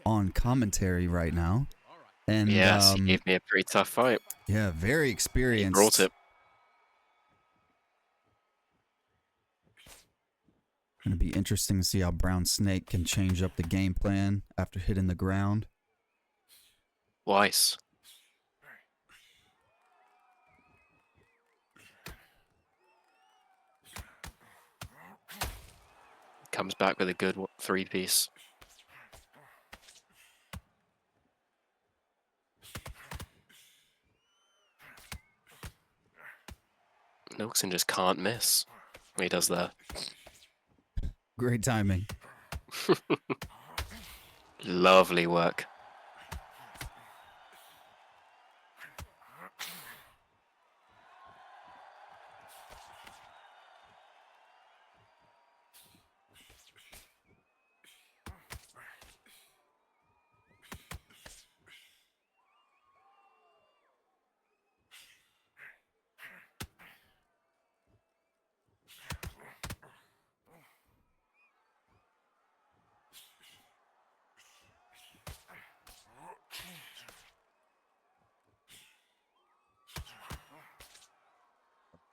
on commentary right now. And Yes, he gave me a pretty tough fight. yeah, very He experienced. brought it. Gonna be interesting to see how Brown Snake can change up the game plan after hitting the ground. Weiss. Comes back with a good 3-piece. NILXON just can't miss when he does that. Great timing. Lovely work.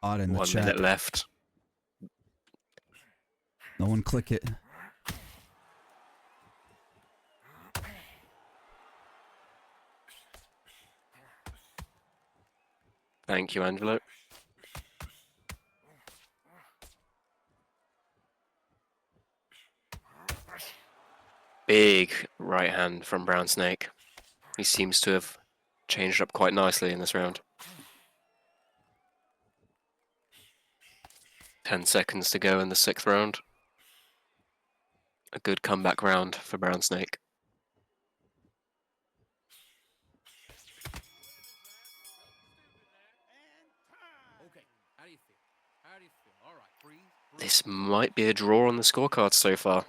Odd in the 1 chat. minute left. No one click it. Thank you, Angelo. Big right hand from Brown Snake. He seems to have changed up quite nicely in this round. 10 seconds to go in the 6th round. A good comeback round for Brown Snake. Okay, how do you feel? How do you feel? All right, breathe. This might be a draw on the scorecards so far.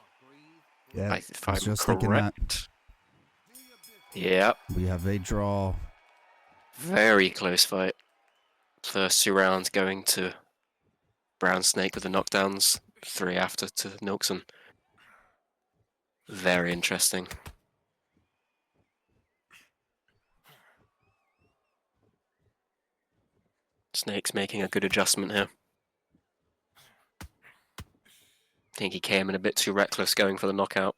Yeah, If I I'm was just thinking that. correct. Yeah, We have a draw. very close fight. First 2 rounds going to Brown Snake with the knockdowns. 3 after to NILXON. Very interesting. Snake's making a good adjustment here. I think he came in a bit too reckless going for the knockout.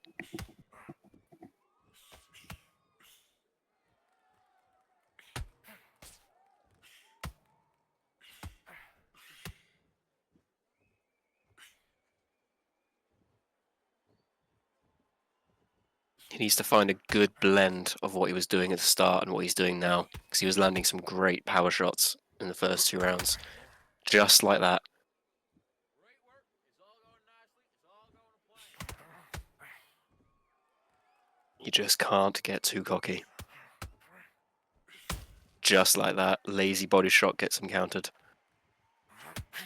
He needs to find a good blend of what he was doing at the start and what he's doing now, because he was landing some great power shots in the first 2 rounds. Just like that. You just can't get too cocky. Just like that. Lazy body shot gets him countered.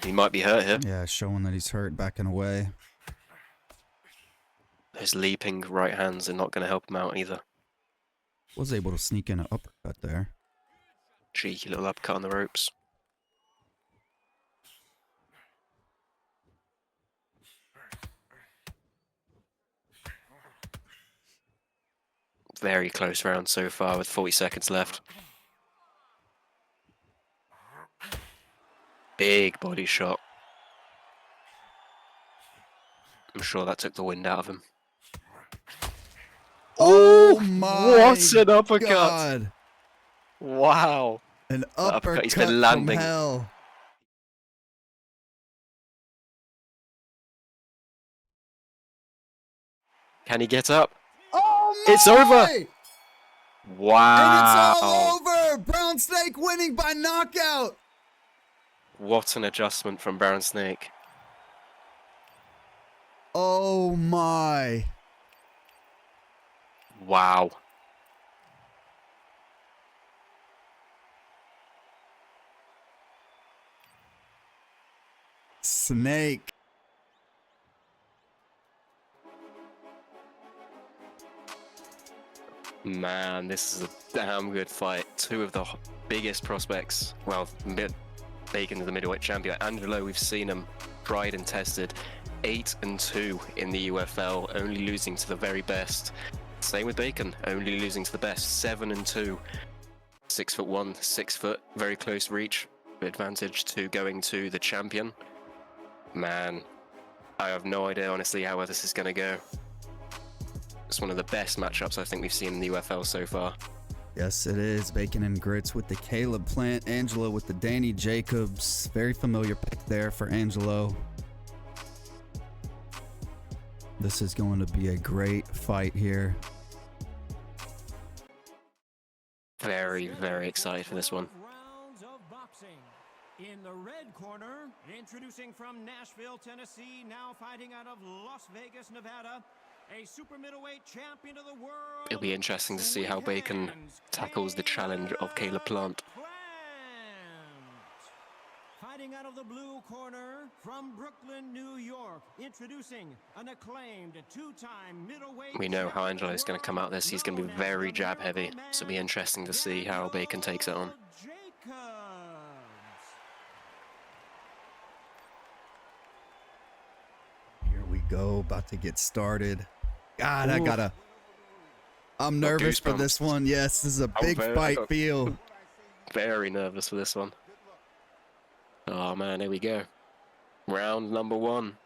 He might be hurt here. Yeah, showing that he's hurt, backing away. Those leaping right hands are not going to help him out either. Was able to sneak in an uppercut there. Cheeky little uppercut on the ropes. Very close round so far with 40 seconds left. Big body shot. I'm sure that took the wind out of him. Oh my What an uppercut! God. Wow. An uppercut, uppercut he's been from landing. hell. Can he get up? Oh my! It's over! And Wow. it's all over! Brown Snake winning by knockout! What an adjustment from Brown Snake. Oh my. Wow. Snake. Man, this is a damn good fight. Two of the biggest prospects. Well, Bacon is the middleweight champion. Angelo, we've seen him tried and tested. 8-2 in the UFL, only losing to the very best. Same with Bacon, only losing to the best. 7-2. 6'1", 6 foot, very close reach. Advantage to going to the champion. Man, I have no idea honestly how this is going to go. It's one of the best matchups I think we've seen in the UFL so far. Yes, it is. Bacon and Grits with the Caleb Plant. Angelo with the Danny Jacobs. Very familiar pick there for Angelo. This is going to be a great fight here. Very, very excited for this one. Rounds of boxing. In the red corner, introducing from Nashville, Tennessee, now fighting out of Las Vegas, Nevada, a super middleweight champion of the world. It'll be interesting to see how Bacon tackles the challenge of Caleb Plant. Fighting out of the blue corner from Brooklyn, New York, introducing an acclaimed two-time middleweight. We know how Angelo is going to come out this. He's going to be very jab heavy, so it'll be interesting to see how Bacon takes it on. Here we go, about to get started. God, I'm nervous for this one. Yes, this is a big fight feel. Very nervous for this one. Oh man, here we go. Round number 1.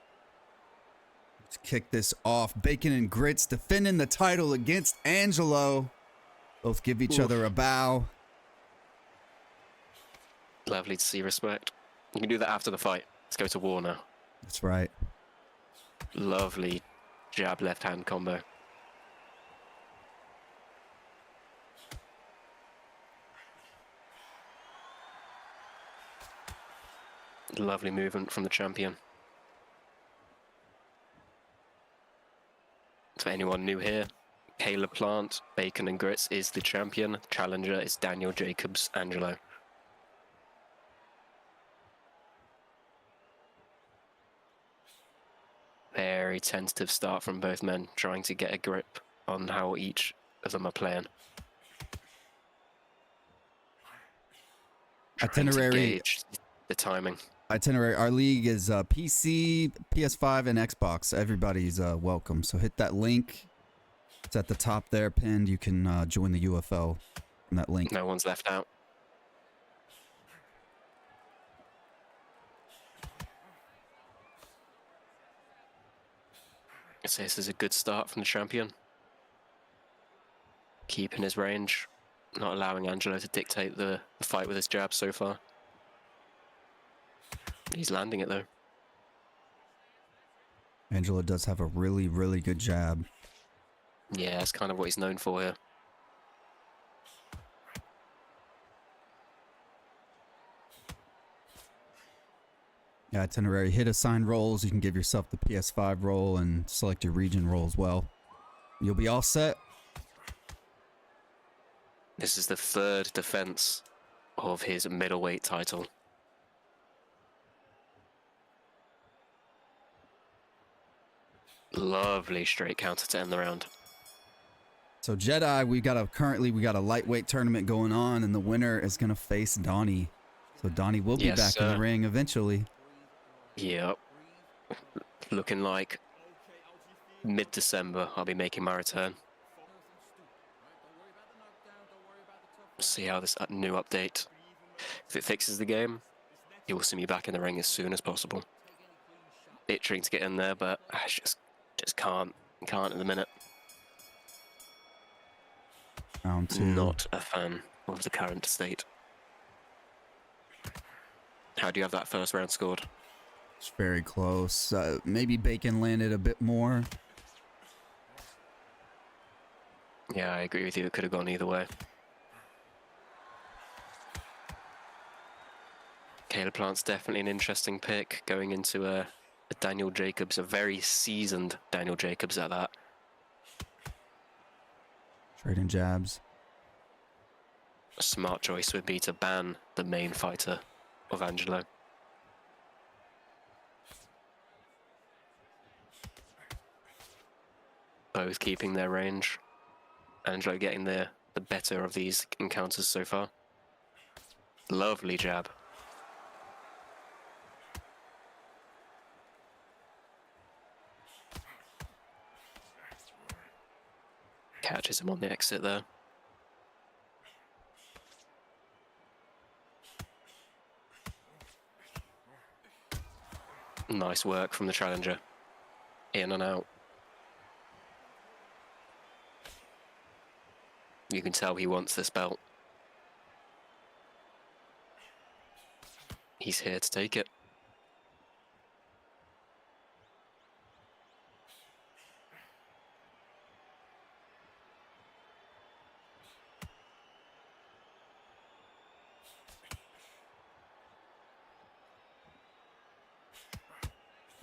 Let's kick this off. Bacon and Grits defending the title against Angelo. Both give each other a bow. Lovely to see respect. You can do that after the fight. Let's go to war now. That's right. Lovely jab left hand combo. Lovely movement from the champion. For anyone new here, Caleb Plant, Bacon and Grits is the champion. Challenger is Daniel Jacobs Angelo. Very tentative start from both men, trying to get a grip on how each of them are playing. Itinerary. To gauge the timing. Itinerary. Our league is PC, PS5, and Xbox. Everybody's welcome. So hit that link. It's at the top there, pinned. You can join the UFL from that link. No one's left out. So this is a good start from the champion. Keeping his range, not allowing Angelo to dictate the fight with his jab so far. He's landing it though. Angelo does have a really, really good jab. Yeah, that's kind of what he's known for here. Yeah, itinerary. Hit assigned roles. You can give yourself the PS5 role and select your region role as well. You'll be all set. This is the 3rd defense of his middleweight title. Lovely straight counter to end the round. So Jedi, we got a lightweight tournament going on, and the winner is gonna face Donnie. So Donnie will be back in the ring eventually. Yep. Looking like mid-December I'll be making my return. See how this new update, if it fixes the game, you will see me back in the ring as soon as possible. Itching to get in there, but I just can't at the minute. Round 2. Not a fan of the current state. How do you have that first round scored? It's very close. Maybe Bacon landed a bit more. Yeah, I agree with you. It could have gone either way. Caleb Plant's definitely an interesting pick going into a Daniel Jacobs, a very seasoned Daniel Jacobs at that. Trading jabs. A smart choice would be to ban the main fighter of Angelo. Both keeping their range. Angelo getting the better of these encounters so far. Lovely jab. Catches him on the exit there. Nice work from the challenger. In and out. You can tell he wants this belt. He's here to take it.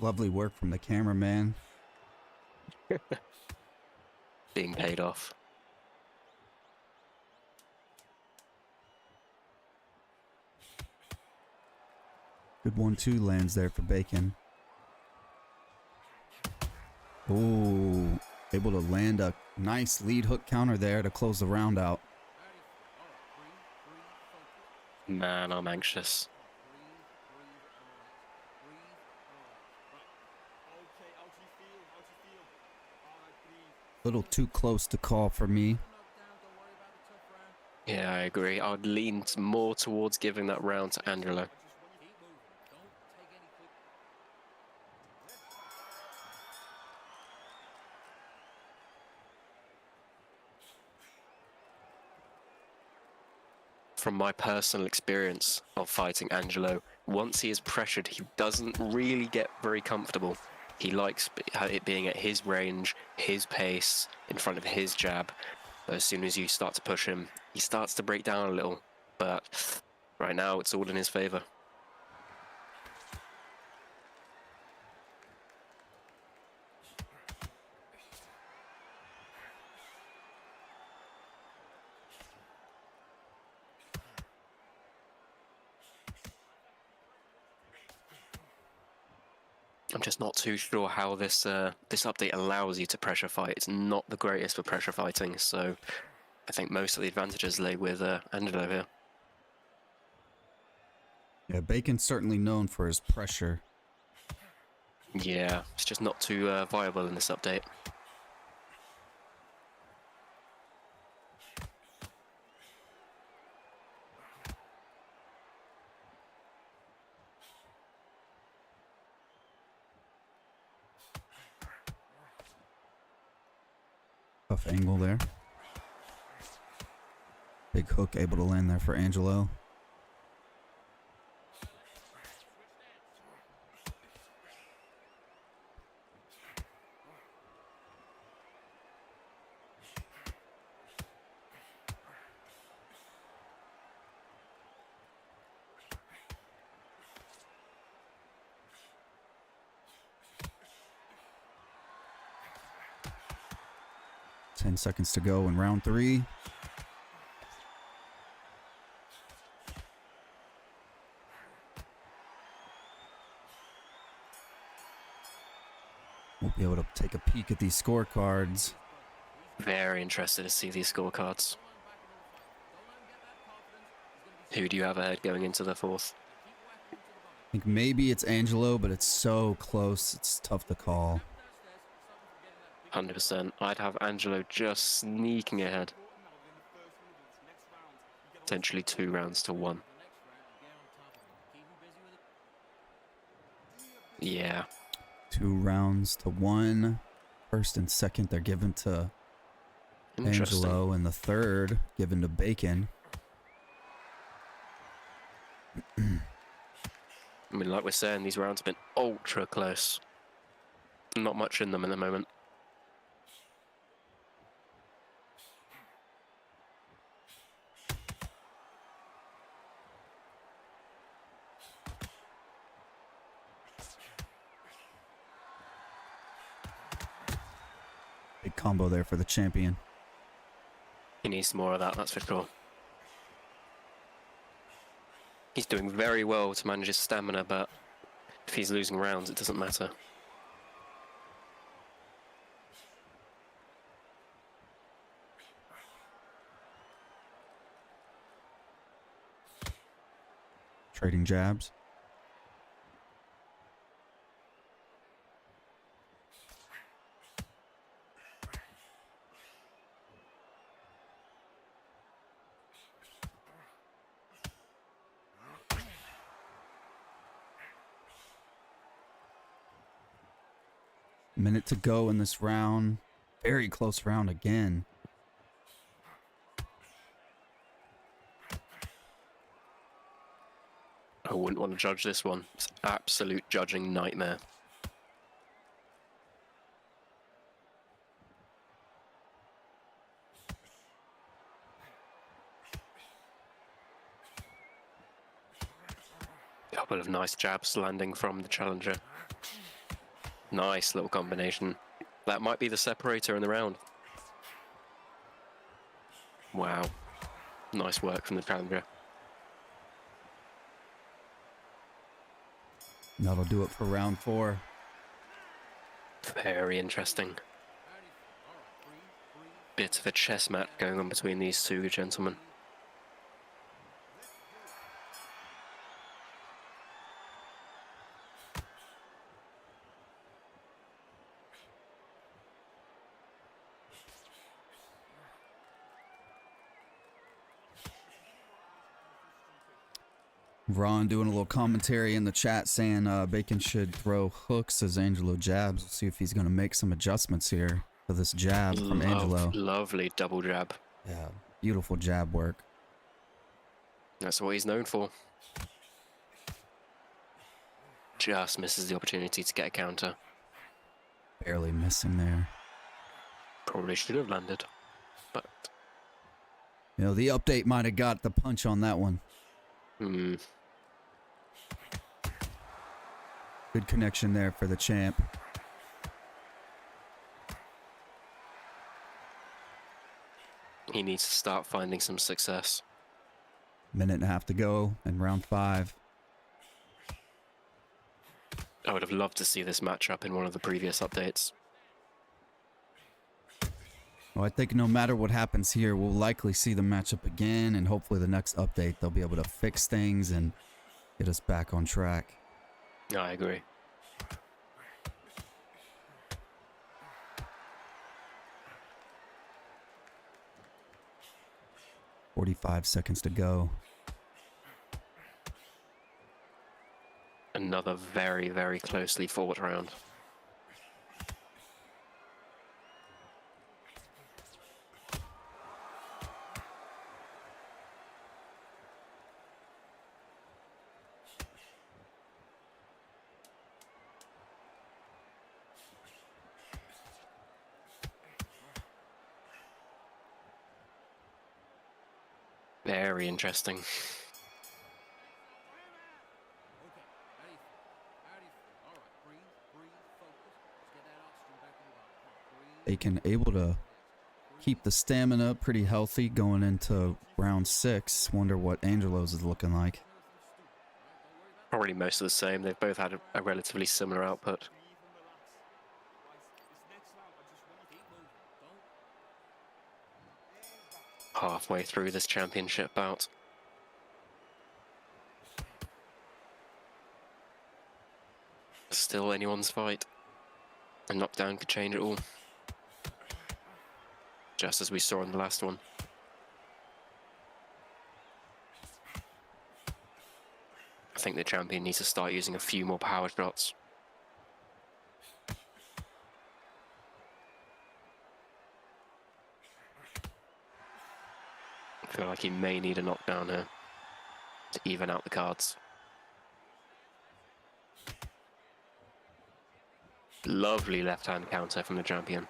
Lovely work from the cameraman. Being paid off. Good 1-2 lands there for Bacon. Oh, able to land a nice lead hook counter there to close the round out. Man, I'm anxious. A little too close to call for me. Yeah, I agree. I would lean more towards giving that round to Angelo. From my personal experience of fighting Angelo, once he is pressured, he doesn't really get very comfortable. He likes it being at his range, his pace, in front of his jab. But as soon as you start to push him, he starts to break down a little. But right now, it's all in his favor. I'm just not too sure how this this update allows you to pressure fight. It's not the greatest for pressure fighting, so I think most of the advantages lay with Angelo here. Yeah, Bacon's certainly known for his pressure. Yeah, it's just not too viable in this update. Tough angle there. Big hook able to land there for Angelo. Ten seconds to go in round 3. We'll be able to take a peek at these scorecards. Very interested to see these scorecards. Who do you have ahead going into the 4th? I think maybe it's Angelo, but it's so close, it's tough to call. 100%. I'd have Angelo just sneaking ahead. Potentially 2 rounds to 1. Yeah. 2 rounds to 1. First and second, they're given to Angelo, and the third given to Bacon. I mean, like we're saying, these rounds have been ultra close. Not much in them at the moment. Big combo there for the champion. He needs more of that, that's for sure. He's doing very well to manage his stamina, but if he's losing rounds, it doesn't matter. Trading jabs. Minute to go in this round. Very close round again. I wouldn't want to judge this one. It's an absolute judging nightmare. Couple of nice jabs landing from the challenger. Nice little combination. That might be the separator in the round. Wow. Nice work from the challenger. That'll do it for round 4. Very interesting. Bit of a chess match going on between these two gentlemen. Ron doing a little commentary in the chat saying Bacon should throw hooks as Angelo jabs. We'll see if he's going to make some adjustments here for this jab from Angelo. Lovely double jab. Yeah, beautiful jab work. That's what he's known for. Just misses the opportunity to get a counter. Barely missing there. Probably should have landed, but... You know, the update might have got the punch on that one. Good connection there for the champ. He needs to start finding some success. Minute and a half to go in round 5. I would have loved to see this matchup in one of the previous updates. Well, I think no matter what happens here, we'll likely see the matchup again, and hopefully the next update they'll be able to fix things and get us back on track. I agree. "45 seconds to go." Another very, very closely fought round. Very interesting. Bacon able to keep the stamina pretty healthy going into round 6. Wonder what Angelo's is looking like. Probably most of the same. They've both had a relatively similar output. Halfway through this championship bout. Still anyone's fight. A knockdown could change it all. Just as we saw in the last one. I think the champion needs to start using a few more power shots. I feel like he may need a knockdown here to even out the cards. Lovely left-hand counter from the champion.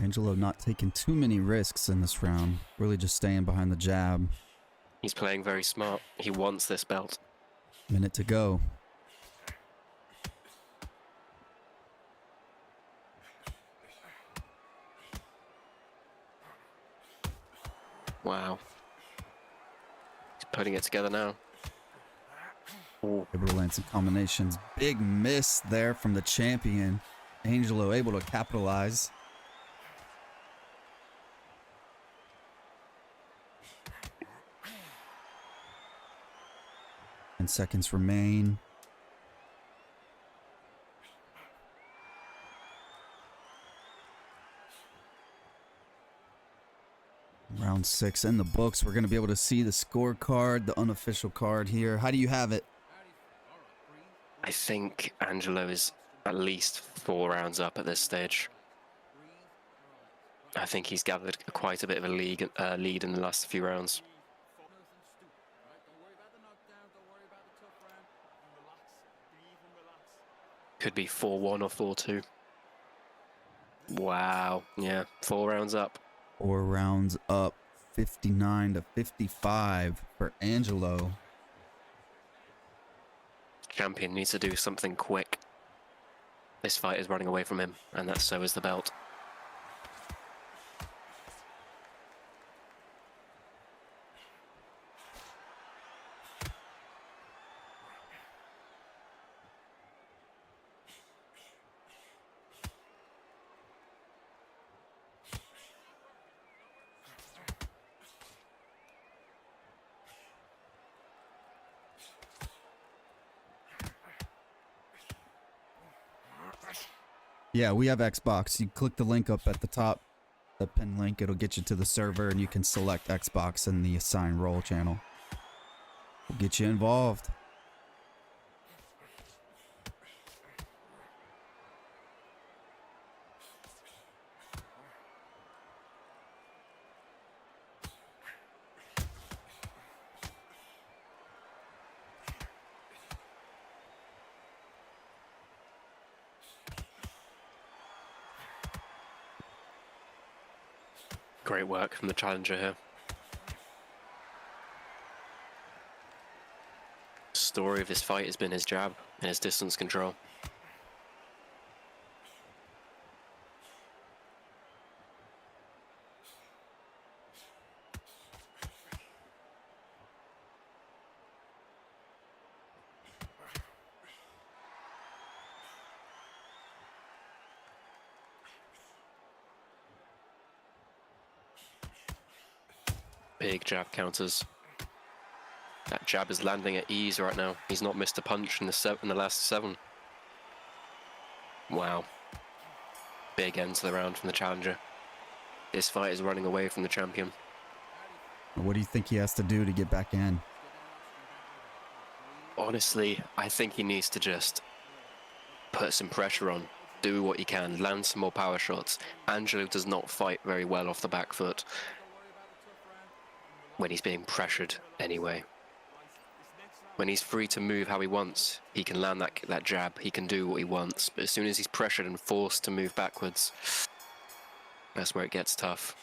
Angelo not taking too many risks in this round. Really just staying behind the jab. He's playing very smart. He wants this belt. Minute to go. Wow. He's putting it together now. Ooh. Able to land some combinations. Big miss there from the champion. Angelo able to capitalize. And seconds remain. Round 6 in the books. We're going to be able to see the scorecard, the unofficial card here. How do you have it? I think Angelo is at least 4 rounds up at this stage. I think he's gathered quite a bit of a lead in the last few rounds. Could be 4-1 or 4-2. Wow. Yeah, 4 rounds up. 4 rounds up. 59 to 55 for Angelo. Champion needs to do something quick. This fight is running away from him, and so is the belt. Yeah, we have Xbox. You click the link up at the top, the pin link. It'll get you to the server, and you can select Xbox in the assign role channel. We'll get you involved. Great work from the challenger here. The story of this fight has been his jab and his distance control. Big jab counters. That jab is landing at ease right now. He's not missed a punch in the last 7. Wow. Big end to the round from the challenger. This fight is running away from the champion. What do you think he has to do to get back in? Honestly, I think he needs to just put some pressure on. Do what he can. Land some more power shots. Angelo does not fight very well off the back foot when he's being pressured anyway. When he's free to move how he wants, he can land that jab, he can do what he wants. But as soon as he's pressured and forced to move backwards, that's where it gets tough.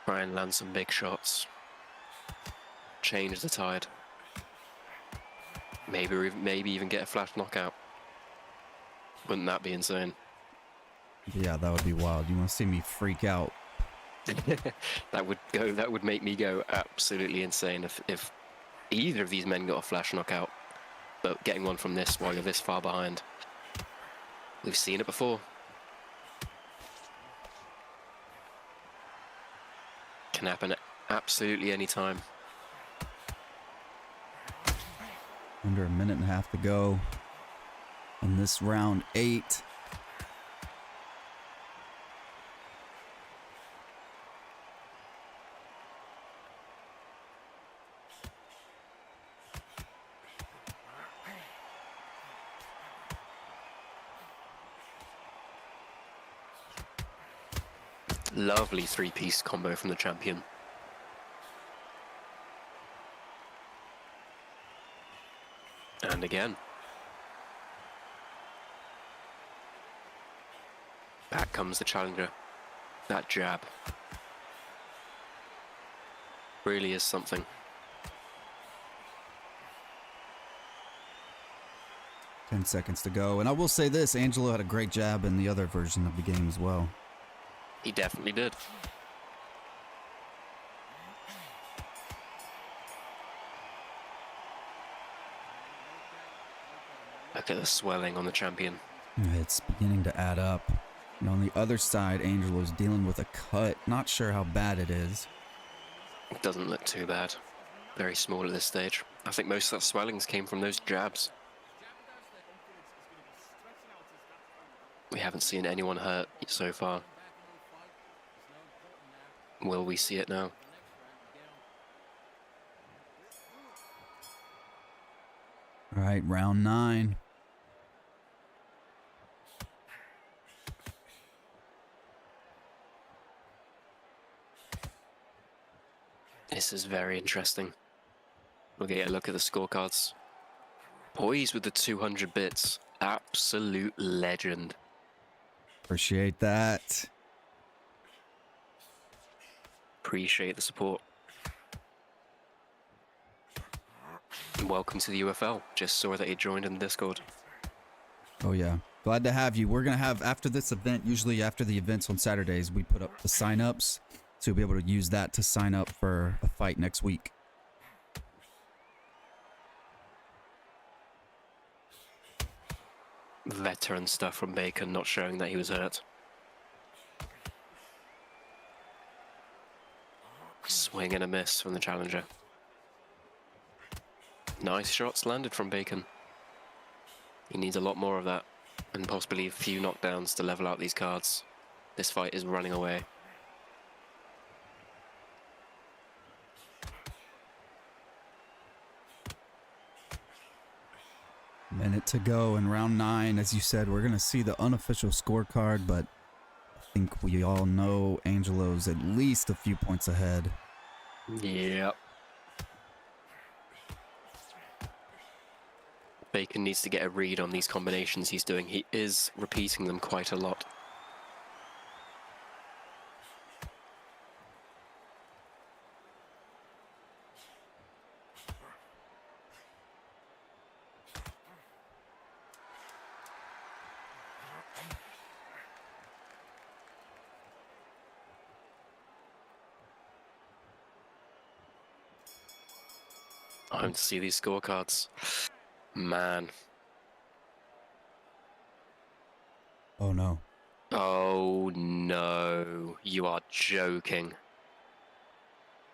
Try and land some big shots. Change the tide. Maybe even get a flash knockout. Wouldn't that be insane? Yeah, that would be wild. You want to see me freak out? That would make me go absolutely insane if either of these men got a flash knockout. But getting one from this while you're this far behind. We've seen it before. Can happen at absolutely any time. Under a minute and a half to go in this round 8. Lovely three-piece combo from the champion. And again. Back comes the challenger. That jab. Really is something. 10 seconds to go. And I will say this, Angelo had a great jab in the other version of the game as well. He definitely did. Look at the swelling on the champion. It's beginning to add up. And on the other side, Angelo's dealing with a cut. Not sure how bad it is. It doesn't look too bad. Very small at this stage. I think most of that swellings came from those jabs. We haven't seen anyone hurt so far. Will we see it now? All right, round 9. This is very interesting. We'll get a look at the scorecards. Poised with the 200 bits. Absolute legend. Appreciate that. Appreciate the support. And welcome to the UFL. Just saw that he joined in the Discord. Oh, yeah. Glad to have you. We're going to have, after this event, usually after the events on Saturdays, we put up the sign-ups. So you'll be able to use that to sign up for a fight next week. Veteran stuff from Bacon, not showing that he was hurt. Swing and a miss from the challenger. Nice shots landed from Bacon. He needs a lot more of that, and possibly a few knockdowns to level out these cards. This fight is running away. Minute to go in round 9. As you said, we're going to see the unofficial scorecard, but I think we all know Angelo's at least a few points ahead. Yep. Bacon needs to get a read on these combinations he's doing. He is repeating them quite a lot. Time to see these scorecards. Man. Oh, no. Oh, no. You are joking.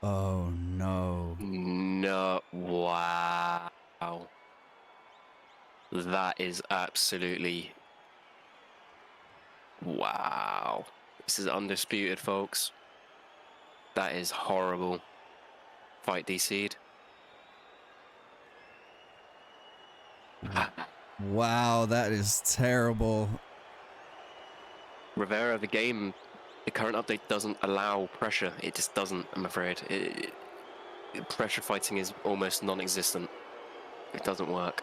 Oh, no. No. Wow. That is absolutely... Wow. This is undisputed, folks. That is horrible. Fight DC'd. Wow, that is terrible. Rivera, the game, the current update doesn't allow pressure. It just doesn't, I'm afraid. Pressure fighting is almost non-existent. It doesn't work.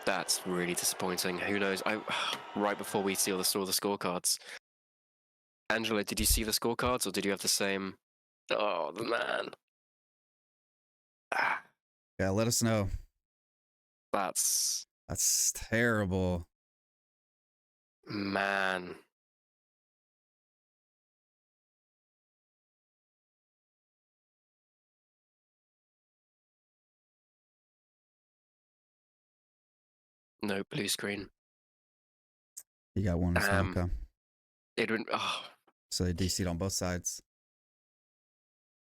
That's really disappointing. Who knows? Right before we saw the scorecards. Angelo, did you see the scorecards, or did you have the same? Oh, man. Yeah, let us know. That's terrible. Man. No blue screen. You got one. Okay. It oh. So they DC'd on both sides.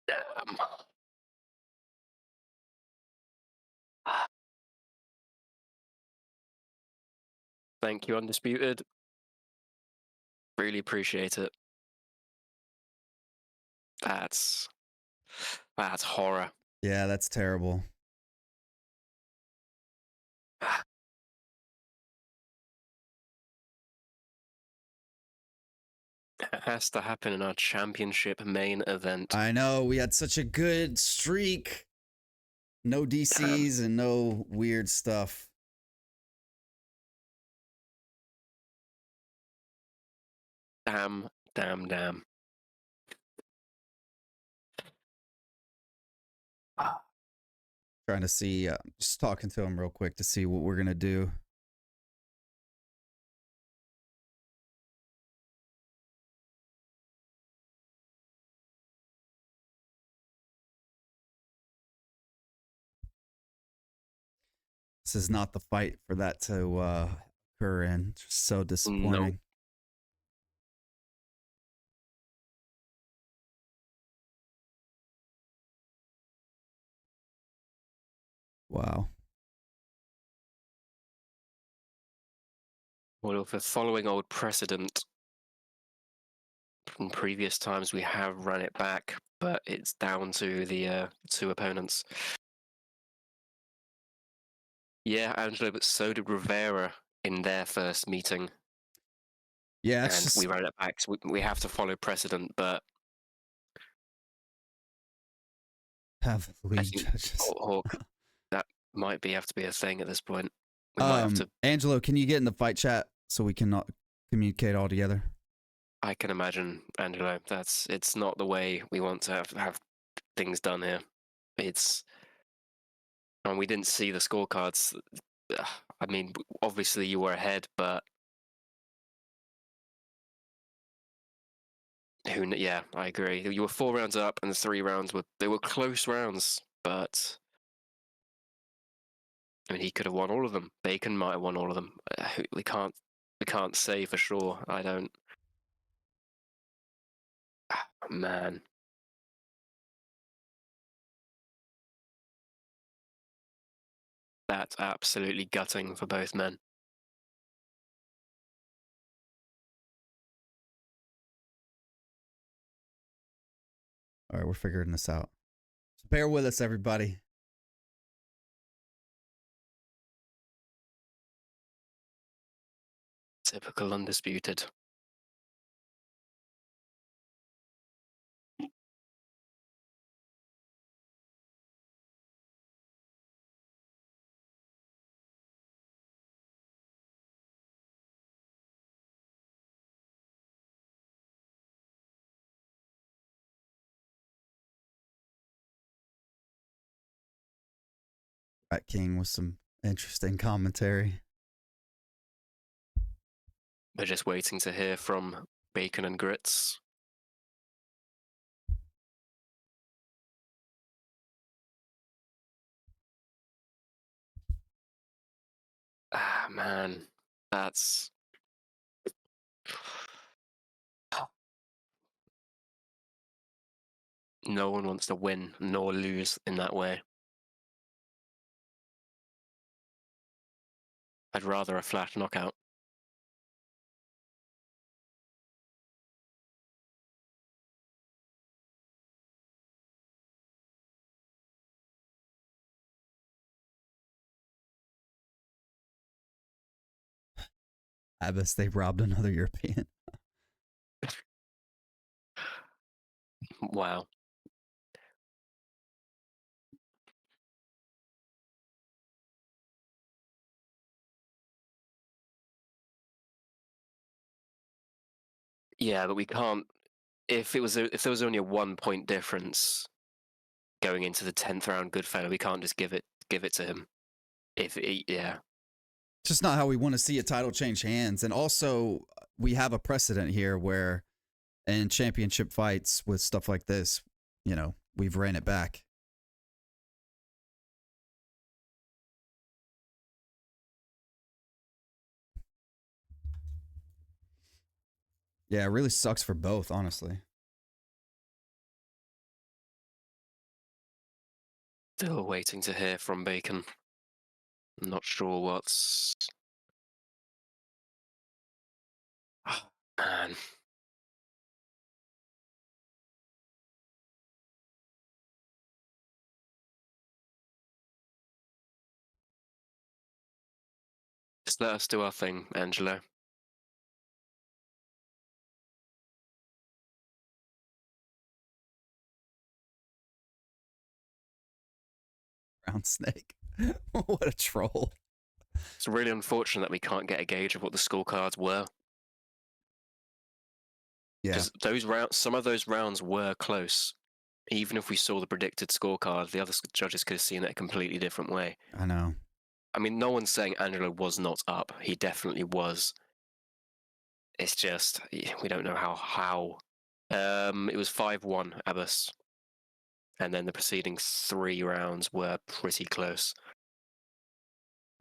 Damn. Thank you, Undisputed. Really appreciate it. That's horror. Yeah, that's terrible. It has to happen in our championship main event. I know, we had such a good streak. No DCs and no weird stuff. Damn. Trying to see, just talking to him real quick to see what we're going to do. This is not the fight for that to occur in. Just so disappointing. Nope. Wow. Well, if we're following old precedent from previous times, we have run it back, but it's down to the two opponents. Yeah, Angelo, but so did Rivera in their first meeting. Yeah, and we ran it back. So we have to follow precedent, but have the I lead think judges. Hawk, that might have to be a thing at this point. We might have to. Angelo, can you get in the fight chat so we can not communicate all together? I can imagine, Angelo. It's not the way we want to have things done here. It's. And we didn't see the scorecards. I mean, obviously you were ahead, but yeah, I agree. You were 4 rounds up, and the 3 rounds were close rounds, but I mean, he could have won all of them. Bacon might have won all of them. We can't say for sure. I don't. Man. That's absolutely gutting for both men. All right, we're figuring this out. So bear with us, everybody. Typical Undisputed. Rat King with some interesting commentary. We're just waiting to hear from Bacon and Grits. Ah, man. That's... No one wants to win nor lose in that way. I'd rather a flat knockout. Abbas, they robbed another European. Wow. Yeah, but we can't. If there was only a 1 point difference going into the 10th round, Goodfellow, we can't just give it to him. Yeah. Just not how we want to see a title change hands. And also, we have a precedent here where in championship fights with stuff like this, you know, we've ran it back. Yeah, it really sucks for both, honestly. Still waiting to hear from Bacon. I'm not sure what's... Oh, man. Just let us do our thing, Angelo. round snake. What a troll. It's really unfortunate that we can't get a gauge of what the scorecards were. Yeah. Because those rounds, some of those rounds were close. Even if we saw the predicted scorecard, the other judges could have seen it a completely different way. I know. I mean, no one's saying Angelo was not up. He definitely was. It's just, we don't know how. It was 5-1, Abbas. And then the preceding 3 rounds were pretty close.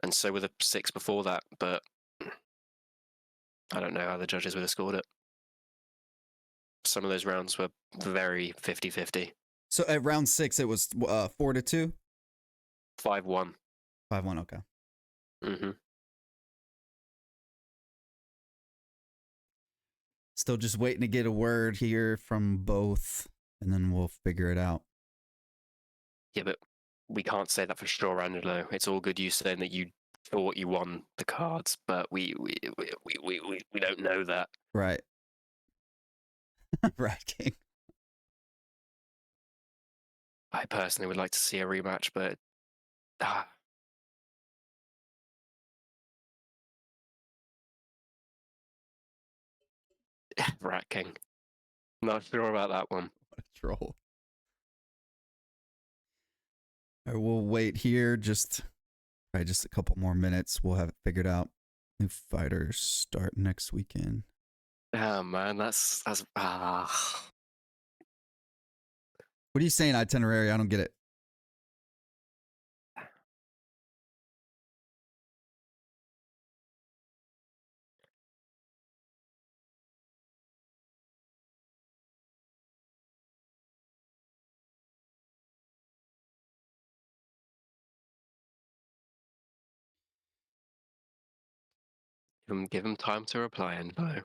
And so were the 6 before that, but I don't know how the judges would have scored it. Some of those rounds were very 50-50. So at round 6, it was 4-2? 5-1. 5-1, okay. Mm-hmm. Still just waiting to get a word here from both, and then we'll figure it out. Yeah, but we can't say that for sure, Angelo. It's all good you saying that you thought you won the cards, but we don't know that. Right. Right, King. I personally would like to see a rematch, but Rat King. Not sure about that one. What a troll. All right, we'll wait here probably just a couple more minutes. We'll have it figured out. New fighters start next weekend. Oh man, that's What are you saying, itinerary? I don't get it. give him time to reply, and no.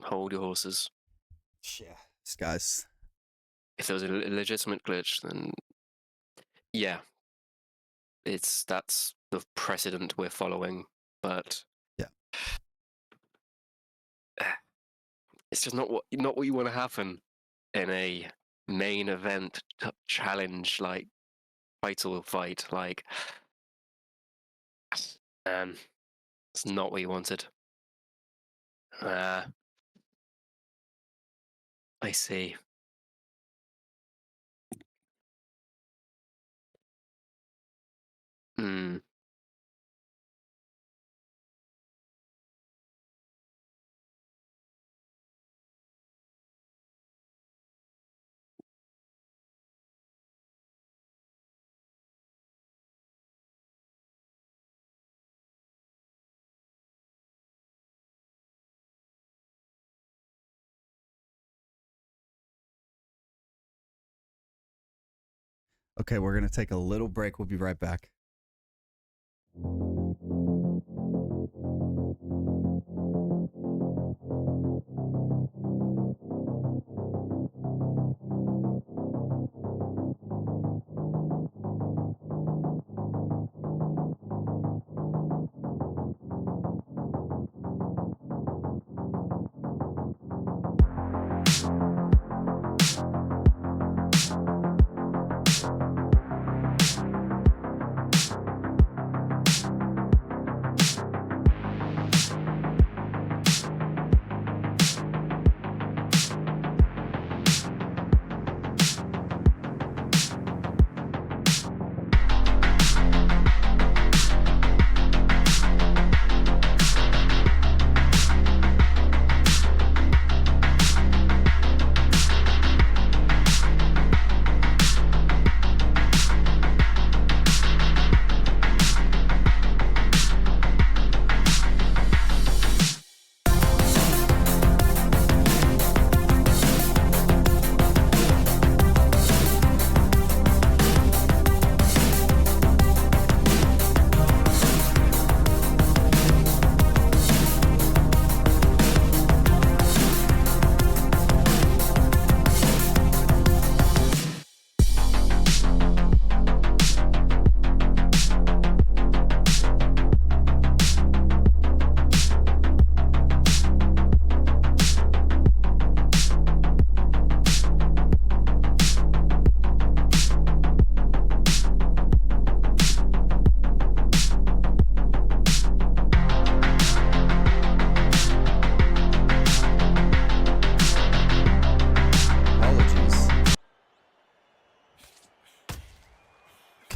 Hold your horses. Yeah. This guy's... If there was a legitimate glitch, then yeah, that's the precedent we're following. But yeah, it's just not what you want to happen in a main event challenge like title fight. Like, it's not what you wanted. I see. Hmm. Okay, we're going to take a little break. We'll be right back.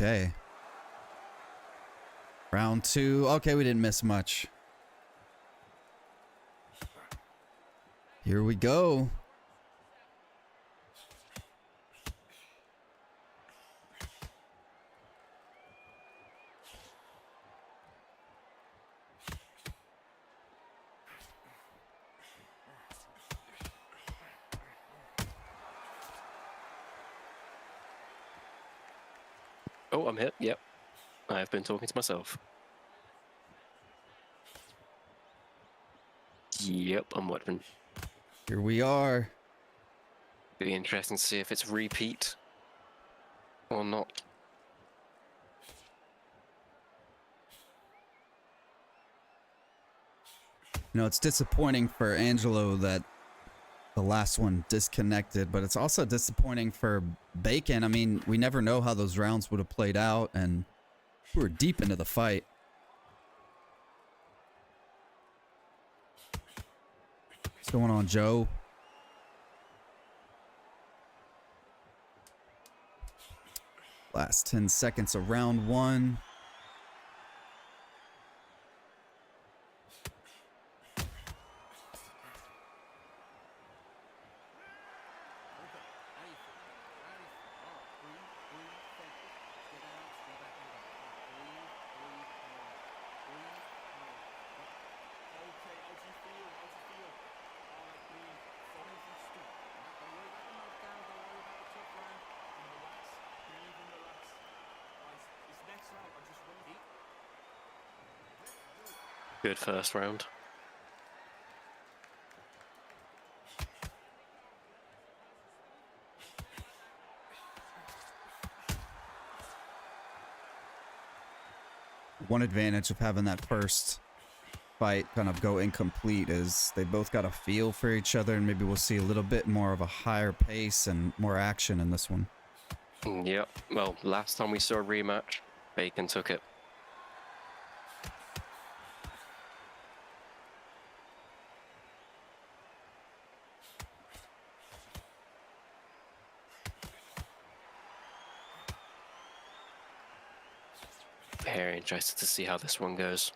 Okay. Round 2. Okay, we didn't miss much. Here we go. Oh, I'm hit. Yep. I've been talking to myself. Yep, I'm watching. Here we are. Be interesting to see if it's repeat or not. You know, it's disappointing for Angelo that the last one disconnected, but it's also disappointing for Bacon. I mean, we never know how those rounds would have played out, and we were deep into the fight. What's going on, Joe? Last 10 seconds of round 1. Good first round. One advantage of having that first fight kind of go incomplete is they both got a feel for each other, and maybe we'll see a little bit more of a higher pace and more action in this one. Yep. Well, last time we saw a rematch, Bacon took it. Very interested to see how this one goes.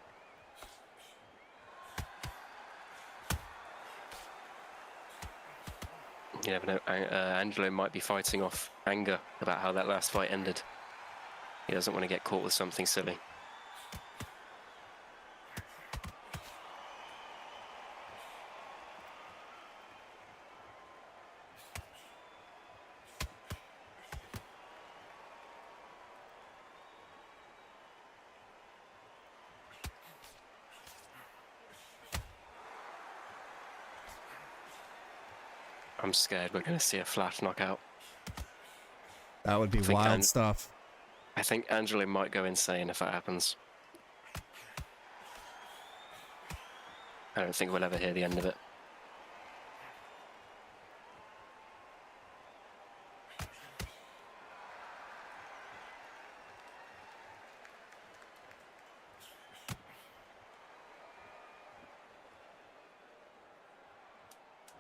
You never know, Angelo might be fighting off anger about how that last fight ended. He doesn't want to get caught with something silly. I'm scared we're going to see a flash knockout. That would be wild stuff. I think Angelo might go insane if that happens. I don't think we'll ever hear the end of it.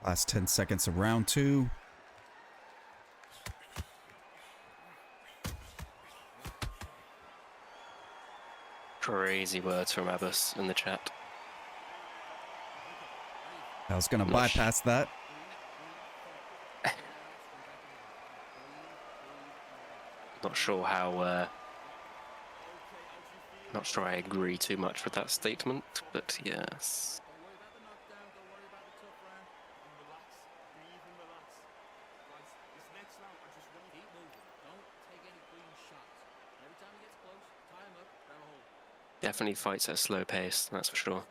Last 10 seconds of round 2. Crazy words from Abbas in the chat. I was going to bypass that. Not sure how... not sure I agree too much with that statement, but yes. Definitely fights at a slow pace, that's for sure.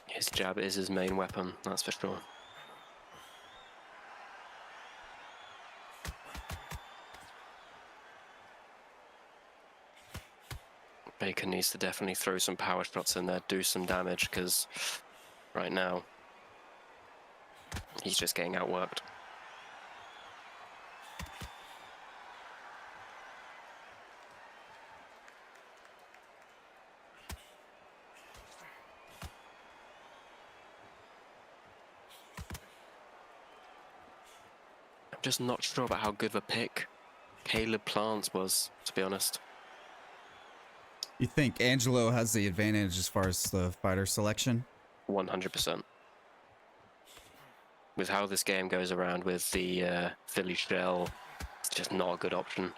His jab is his main weapon, that's for sure. Bacon needs to definitely throw some power shots in there, do some damage, because right now he's just getting outworked. just not sure about how good of a pick Caleb Plants was, to be honest. You think Angelo has the advantage as far as the fighter selection? 100%. With how this game goes around with the Philly shell, it's just not a good option.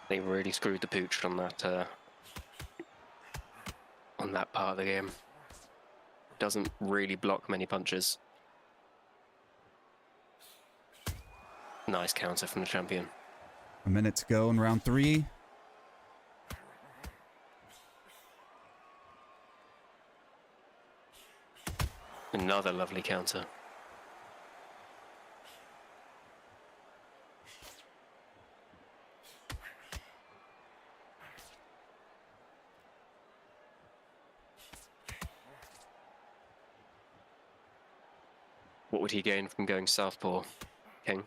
They really screwed the pooch on that part of the game. Doesn't really block many punches. Nice counter from the champion. A minute to go in round 3. Another lovely counter. What would he gain from going southpaw, King?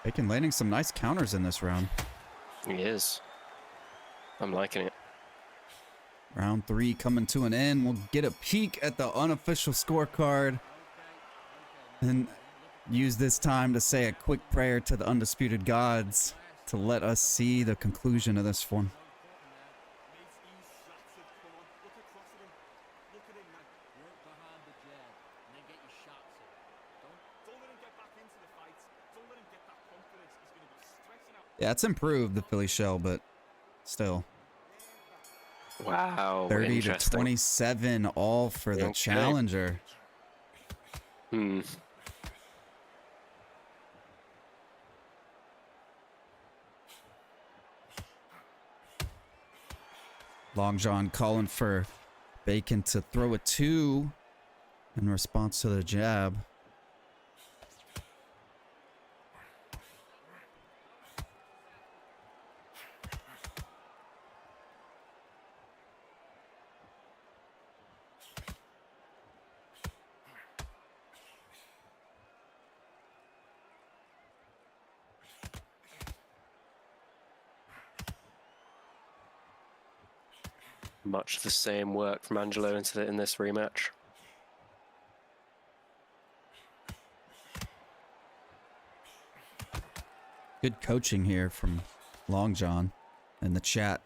Bacon landing some nice counters in this round. He is. I'm liking it. Round 3 coming to an end. We'll get a peek at the unofficial scorecard and use this time to say a quick prayer to the undisputed gods to let us see the conclusion of this one. Yeah, it's improved, the Philly shell, but still. Wow. 30 to 27, all for the challenger. Long John calling for Bacon to throw a 2 in response to the jab. Much the same work from Angelo in this rematch. Good coaching here from Long John in the chat.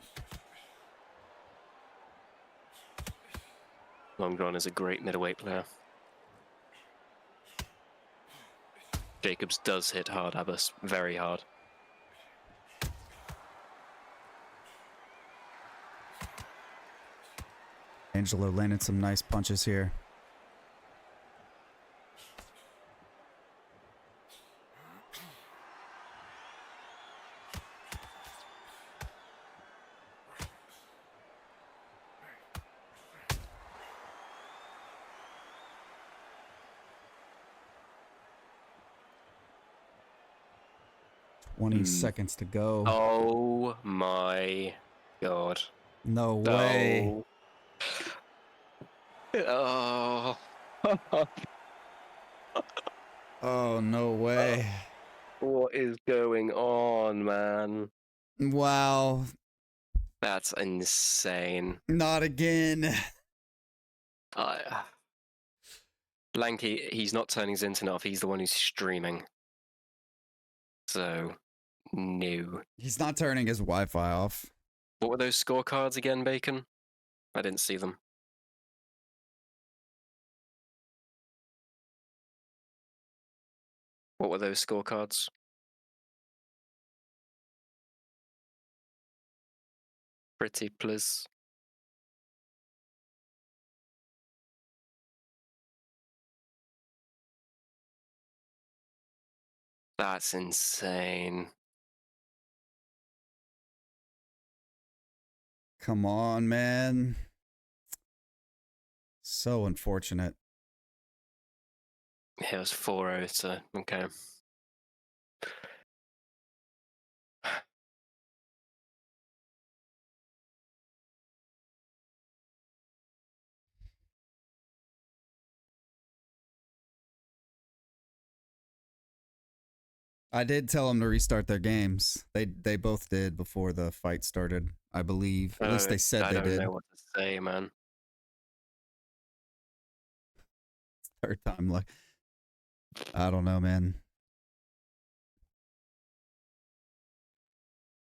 Long John is a great middleweight player. Jacobs does hit hard, Abbas. Very hard. Angelo landed some nice punches here. Seconds to go. Oh my God. No way. Oh. Oh, no way. What is going on, man? Wow. That's insane. Not again. Lanky, he's not turning his internet off. He's the one who's streaming. So, no. He's not turning his Wi-Fi off. What were those scorecards again, Bacon? I didn't see them. What were those scorecards? Pretty please. That's insane. Come on, man. So unfortunate. Yeah, it was 4-0, so okay. I did tell them to restart their games. They both did before the fight started, I believe. At least they said I they did. don't know what to say, man. Third time, like, I don't know, man.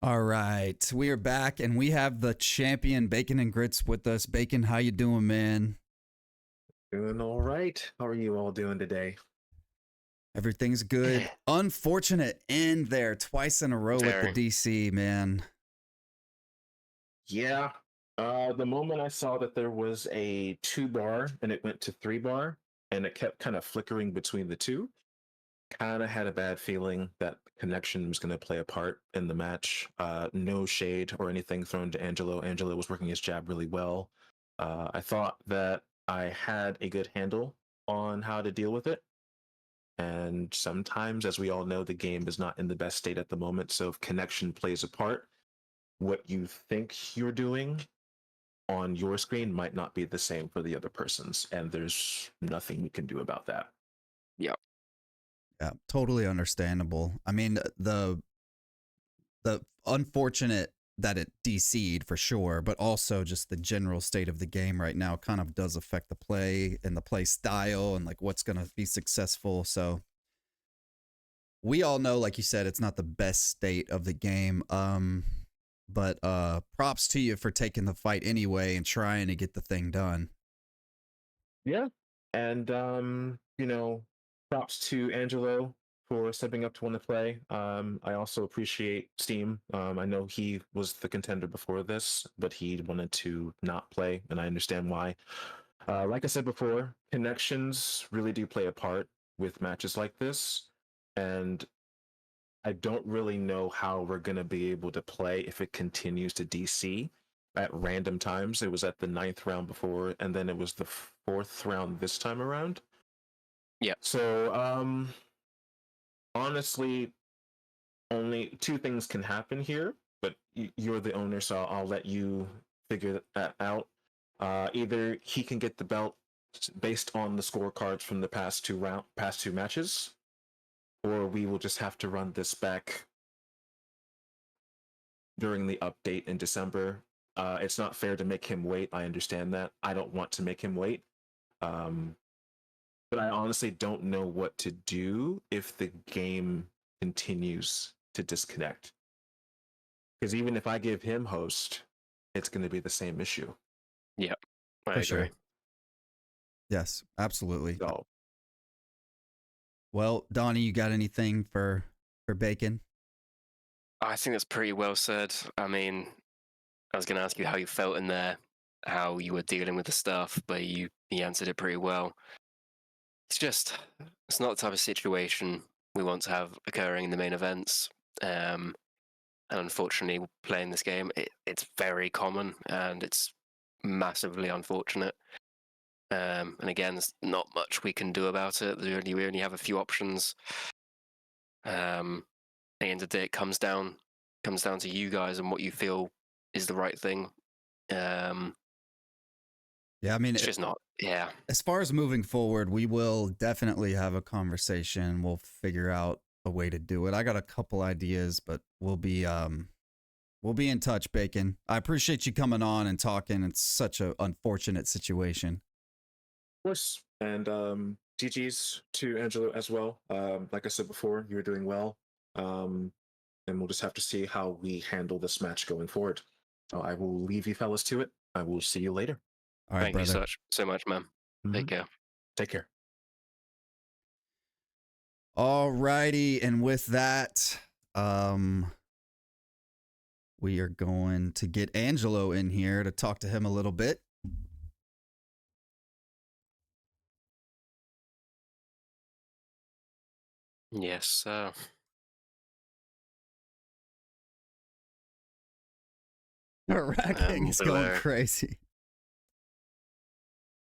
All right, we are back, and we have the champion Bacon and Grits with us. Bacon, how you doing, man? Doing all right. How are you all doing today? Everything's good. Unfortunate end there, twice in a row with the DC, man. Yeah. The moment I saw that there was a 2-bar and it went to 3-bar and it kept kind of flickering between the two, kind of had a bad feeling that connection was going to play a part in the match. No shade or anything thrown to Angelo. Angelo was working his jab really well. I thought that I had a good handle on how to deal with it. And sometimes, as we all know, the game is not in the best state at the moment. So if connection plays a part, what you think you're doing on your screen might not be the same for the other person's. And there's nothing you can do about that. Yeah. Yeah, totally understandable. I mean, the unfortunate that it DC'd for sure, but also just the general state of the game right now kind of does affect the play and the play style and like what's going to be successful. So we all know, like you said, it's not the best state of the game. But props to you for taking the fight anyway and trying to get the thing done. Yeah. And, you know, props to Angelo for stepping up to want to play. I also appreciate Steam. I know he was the contender before this, but he wanted to not play, and I understand why. Like I said before, connections really do play a part with matches like this, and I don't really know how we're going to be able to play if it continues to DC at random times. It was at the 9th round before, and then it was the 4th round this time around. Yeah. So, honestly, only 2 things can happen here, but you're the owner, so I'll let you figure that out. Either he can get the belt based on the scorecards from the past 2 matches, or we will just have to run this back during the update in December. It's not fair to make him wait. I understand that. I don't want to make him wait. But I honestly don't know what to do if the game continues to disconnect. Because even if I give him host, it's going to be the same issue. Yeah, I For agree. sure. Yes, absolutely. So, well, Donnie, you got anything for Bacon? I think that's pretty well said. I mean, I was going to ask you how you felt in there, how you were dealing with the stuff, but you answered it pretty well. It's not the type of situation we want to have occurring in the main events. And unfortunately, playing this game, it's very common and it's massively unfortunate. And again, there's not much we can do about it. We only have a few options. At the end of the day, it comes down to you guys and what you feel is the right thing. Yeah, I mean, it's just not. Yeah. As far as moving forward, we will definitely have a conversation. We'll figure out a way to do it. I got a couple ideas, but we'll be in touch, Bacon. I appreciate you coming on and talking. It's such an unfortunate situation. of course. And GG's to Angelo as well. Like I said before, you're doing well. And we'll just have to see how we handle this match going forward. I will leave you fellas to it. I will see you later. All right, Thank brother. you so much, man. Take care. Take care. All righty, and with that, we are going to get Angelo in here to talk to him a little bit. Yes, sir. Racking's going crazy.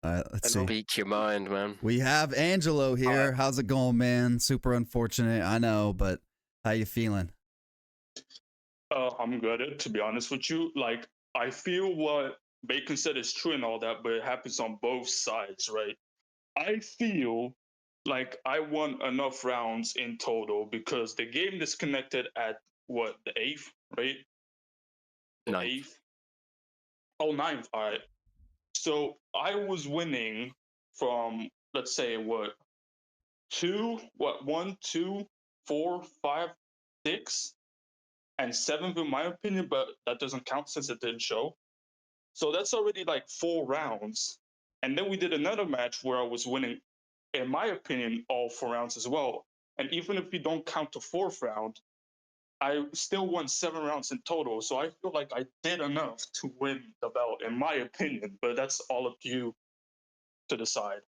Let's see. Speak your mind, man. We have Angelo here. How's it going, man? Super unfortunate, I know, but how you feeling? I'm good, to be honest with you. Like, I feel what Bacon said is true and all that, but it happens on both sides, right? I feel like I won enough rounds in total because the game disconnected at what, the 8th, right? The Ninth. 8th. Oh, 9th. All right. So I was winning from, let's say, what, 1, 2, 4, 5, 6, and 7th in my opinion, but that doesn't count since it didn't show. So that's already like 4 rounds. And then we did another match where I was winning, in my opinion, all 4 rounds as well. And even if you don't count the 4th round, I still won 7 rounds in total. So I feel like I did enough to win the belt, in my opinion. But that's all up to you to decide.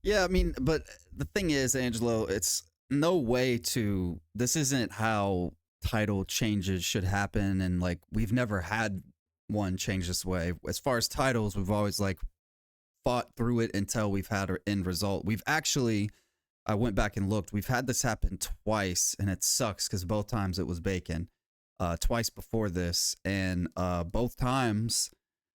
Yeah, I mean, but the thing is, Angelo, it's no way to. This isn't how title changes should happen, and like we've never had one change this way. As far as titles, we've always like fought through it until we've had our end result. We've actually, I went back and looked. We've had this happen twice, and it sucks because both times it was Bacon. Twice before this, and both times,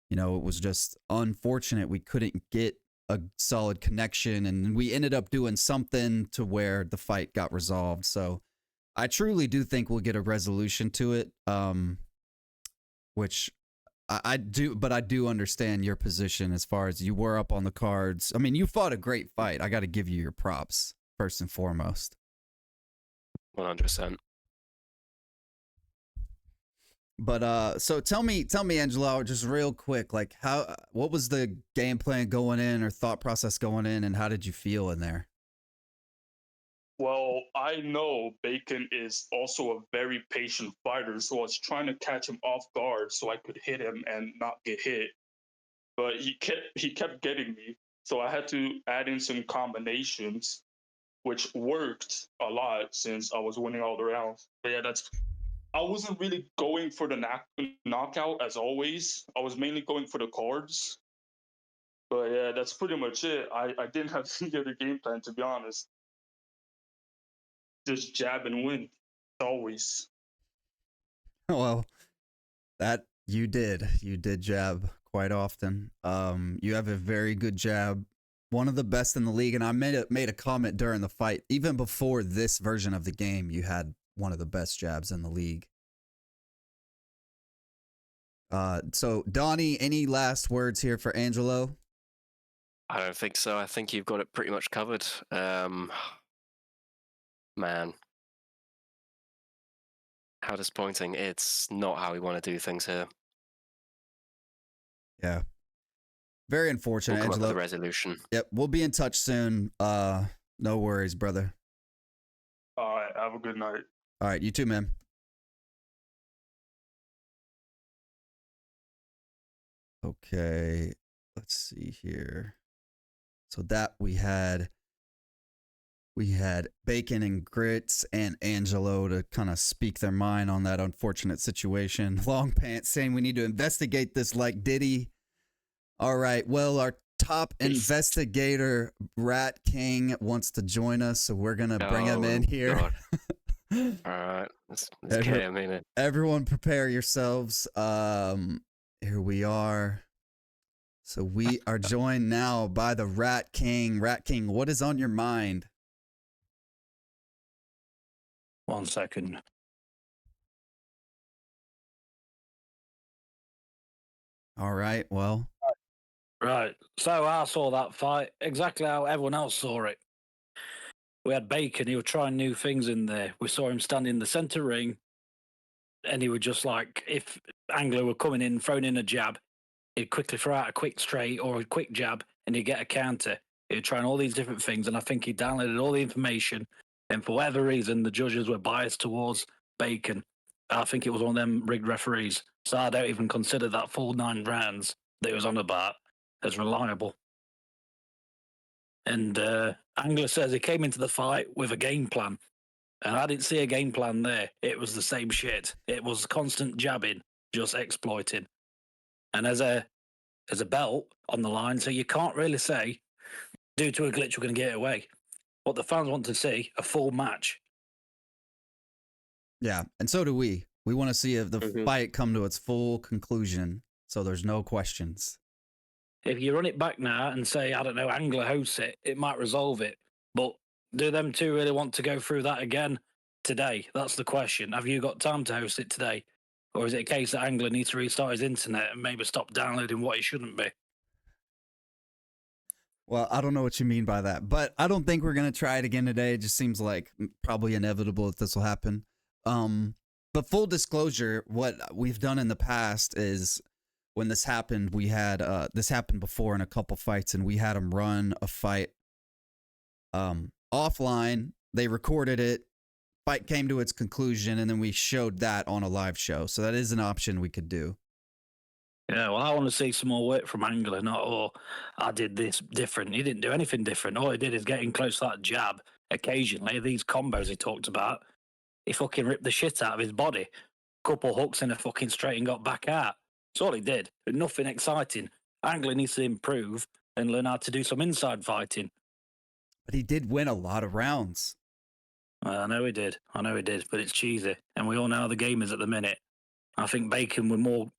you know, it was just unfortunate we couldn't get a solid connection, and we ended up doing something to where the fight got resolved. So I truly do think we'll get a resolution to it, which I do, but I do understand your position as far as you were up on the cards. I mean, you fought a great fight. I got to give you your props first and foremost. 100%. But so tell me, Angelo, just real quick, like what was the game plan going in or thought process going in, and how did you feel in there? Well, I know Bacon is also a very patient fighter, so I was trying to catch him off guard so I could hit him and not get hit. But he kept getting me, so I had to add in some combinations, which worked a lot since I was winning all the rounds. But yeah, I wasn't really going for the knockout as always. I was mainly going for the cards. But yeah, that's pretty much it. I didn't have any other game plan, to be honest. Just jab and win, always. Well, that you did jab quite often. You have a very good jab, one of the best in the league. And I made a comment during the fight, even before this version of the game, you had one of the best jabs in the league. So Donnie, any last words here for Angelo? I don't think so. I think you've got it pretty much covered. Man, how disappointing. It's not how we want to do things here. Yeah. Very unfortunate, We'll come Angelo. up with a resolution. Yep, we'll be in touch soon. No worries, brother. All right, have a good night. All right, you too, man. Okay, let's see here. So that we had Bacon and Grits and Angelo to kind of speak their mind on that unfortunate situation. Long Pants saying we need to investigate this like Diddy. All right, well, our top investigator, Rat King, wants to join us, so we're going to bring him in here. All right, let's get him in it. Everyone prepare yourselves. Here we are. So we are joined now by the Rat King. Rat King, what is on your mind? 1 second. All right, well. Right, so I saw that fight exactly how everyone else saw it. We had Bacon, he was trying new things in there. We saw him stand in the centre ring, and he would just like, if Angelo were coming in, throwing in a jab, he'd quickly throw out a quick straight or a quick jab, and he'd get a counter. He'd try all these different things, and I think he downloaded all the information, and for whatever reason, the judges were biased towards Bacon. I think it was one of them rigged referees, so I don't even consider that full 9 rounds that he was on about as reliable. And Angler says he came into the fight with a game plan, and I didn't see a game plan there. It was the same shit. It was constant jabbing, just exploiting. And as a belt on the line, so you can't really say, due to a glitch, we're going to get it away. What the fans want to see, a full match. Yeah, and so do we. We want to see if the fight come to its full conclusion, so there's no questions. If you run it back now and say, I don't know, Angler hosts it, it might resolve it. But do them two really want to go through that again today? That's the question. Have you got time to host it today? Or is it a case that Angler needs to restart his internet and maybe stop downloading what he shouldn't be? Well, I don't know what you mean by that, but I don't think we're going to try it again today. It just seems like probably inevitable that this will happen. But full disclosure, what we've done in the past is when this happened, we had this happened before in a couple fights, and we had them run a fight offline. They recorded it, fight came to its conclusion, and then we showed that on a live show. So that is an option we could do. Yeah, well, I want to see some more work from Angler, not, oh, I did this different. He didn't do anything different. All he did is getting close to that jab occasionally. These combos he talked about, he fucking ripped the shit out of his body. Couple hooks in a fucking straight and got back out. That's all he did. Nothing exciting. Angler needs to improve and learn how to do some inside fighting. But he did win a lot of rounds. I know he did. I know he did, but it's cheesy. And we all know how the game is at the minute. I think Bacon were more...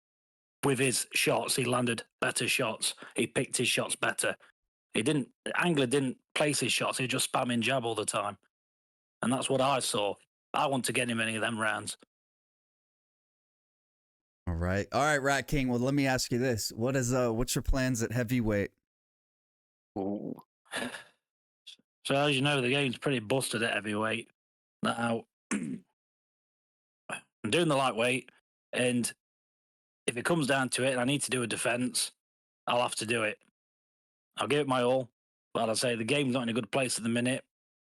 With his shots, he landed better shots. He picked his shots better. Angler didn't place his shots. He was just spamming jab all the time. And that's what I saw. I want to get him any of them rounds. All right, Rat King. Well, let me ask you this: what's your plans at heavyweight? Ooh. So as you know, the game's pretty busted at heavyweight. Now, I'm doing the lightweight, and if it comes down to it and I need to do a defense, I'll have to do it. I'll give it my all. But I say the game's not in a good place at the minute,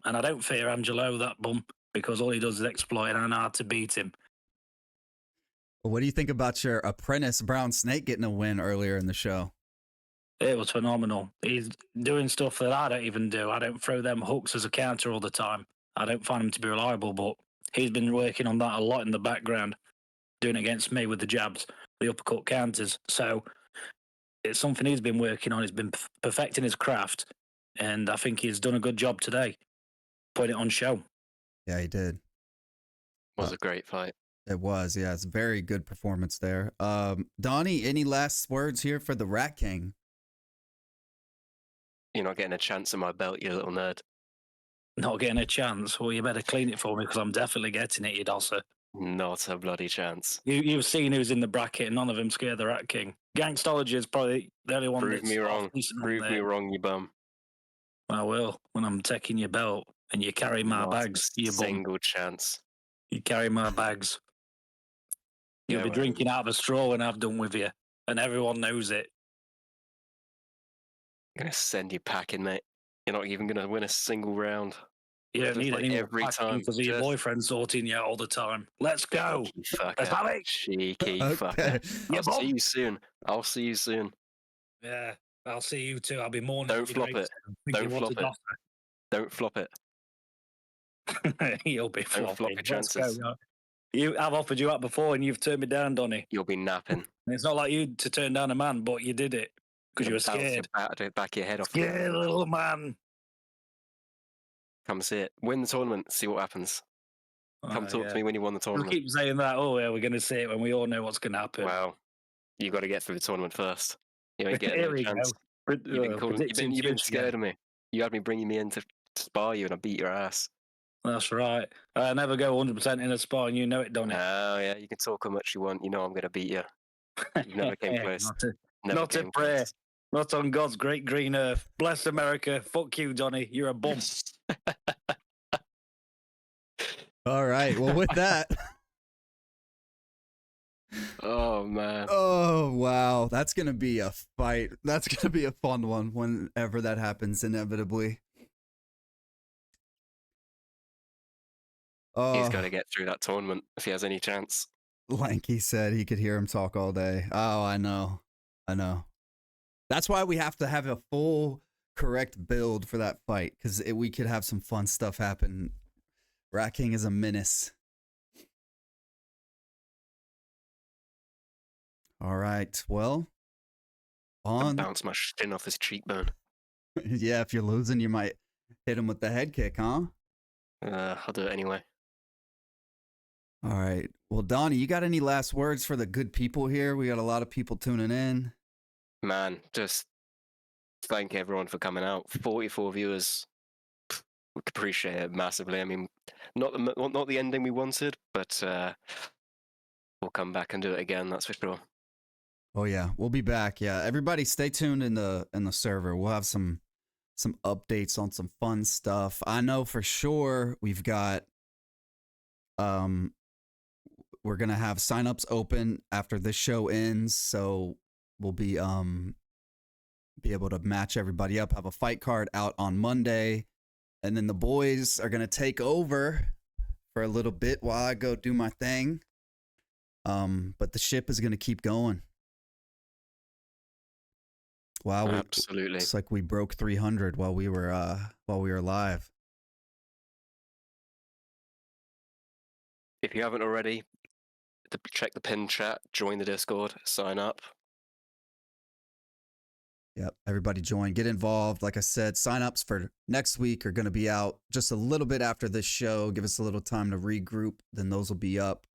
and I don't fear Angelo, that bum, because all he does is exploit, and I know how to beat him. What do you think about your apprentice Brown Snake getting a win earlier in the show? It was phenomenal. He's doing stuff that I don't even do. I don't throw them hooks as a counter all the time. I don't find him to be reliable, but he's been working on that a lot in the background, doing it against me with the jabs, the uppercut counters. So it's something he's been working on. He's been perfecting his craft, and I think he's done a good job today, putting it on show. Yeah, he did. It was a great fight. It was, yeah. It's a very good performance there. Donnie, any last words here for the Rat King? You're not getting a chance at my belt, you little nerd. Not getting a chance? Well, you better clean it for me, because I'm definitely getting it, you dosser. Not a bloody chance. You've seen who's in the bracket, and none of them scare the Rat King. Gangstology is probably the only one Prove that's me wrong. Prove me wrong, you bum. I will, when I'm taking your belt and you carry my Not bags, a you bum. single chance. You carry my bags. You'll be drinking out of a straw when I've done with you, and everyone knows it. I'm going to send you packing, mate. You're not even going to win a single round. You don't need like any every time because of your boyfriend sorting you out all the time. Let's go. Let's have it. Cheeky fucker. I'll see you soon. I'll see you soon. Yeah, I'll see you too. I'll be mourning. Don't flop it. Don't flop it. Don't flop it. You'll be flopping. Don't flop your chances. I've offered you up before and you've turned me down, Donny. You'll be napping. It's not like you to turn down a man, but you did it because you were scared. Back your head off. Scared little man. Come see it. Win the tournament. See what happens. Come talk to me when you won the tournament. We keep saying that. Oh, yeah, we're going to see it when we all know what's going to happen. Well, you got to get through the tournament first. You ain't getting Here no chance. You've been scared of me. You had me bringing me in to spar you, and I beat your ass. That's right. I never go 100% in a spar, and you know it, don't it? Oh, yeah. You can talk how much you want. You know I'm going to beat you. You never came close. Not a prayer. Not on God's great green earth. Bless America. Fuck you, Donny. You're a bum. All right. Well, with that. Oh, man. Oh, wow. That's going to be a fight. That's going to be a fun one whenever that happens, inevitably. He's got to get through that tournament if he has any chance. Lanky said he could hear him talk all day. Oh, I know. I know. That's why we have to have a full correct build for that fight, because we could have some fun stuff happen. Rat King is a menace. All right. Well, I'll bounce my shin off his cheekbone. Yeah, if you're losing, you might hit him with the head kick, huh? I'll do it anyway. All right. Well, Donnie, you got any last words for the good people here? We got a lot of people tuning in. Man, just thank everyone for coming out. 44 viewers. We appreciate it massively. I mean, not the ending we wanted, but we'll come back and do it again. That's for sure. Oh yeah, we'll be back. Yeah, everybody, stay tuned in the server. We'll have some updates on some fun stuff. I know for sure we've got we're gonna have signups open after this show ends, so we'll be able to match everybody up. Have a fight card out on Monday, and then the boys are gonna take over for a little bit while I go do my thing. But the ship is gonna keep going. Wow, absolutely. It's like we broke 300 while we were live. If you haven't already, check the pin chat, join the Discord, sign up. Yep, everybody join, get involved. Like I said, signups for next week are going to be out just a little bit after this show. Give us a little time to regroup, then those will be up.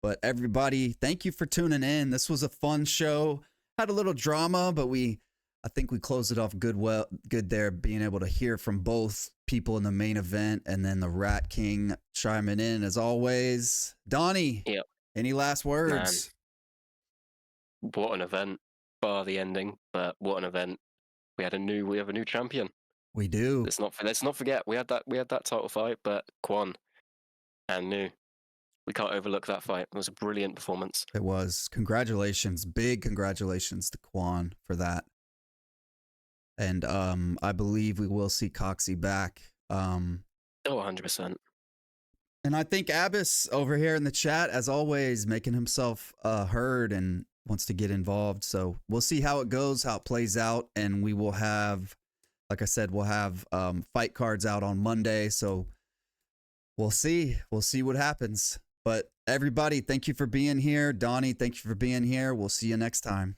But everybody, thank you for tuning in. This was a fun show. Had a little drama, but I think we closed it off good there, being able to hear from both people in the main event, and then the Rat King chiming in as always. Donnie, yep. Any last words? Man, what an event! Bar the ending, but what an event! We have a new champion. We do. Let's not forget we had that title fight, but KWON and new. We can't overlook that fight. It was a brilliant performance. It was. Congratulations, big congratulations to KWON for that. And I believe we will see COXY back. 100%. And I think Abbas over here in the chat, as always, making himself heard and wants to get involved. So we'll see how it goes, how it plays out. And we will have, like I said, we'll have fight cards out on Monday. So we'll see. We'll see what happens. But everybody, thank you for being here. Donnie, thank you for being here. We'll see you next time.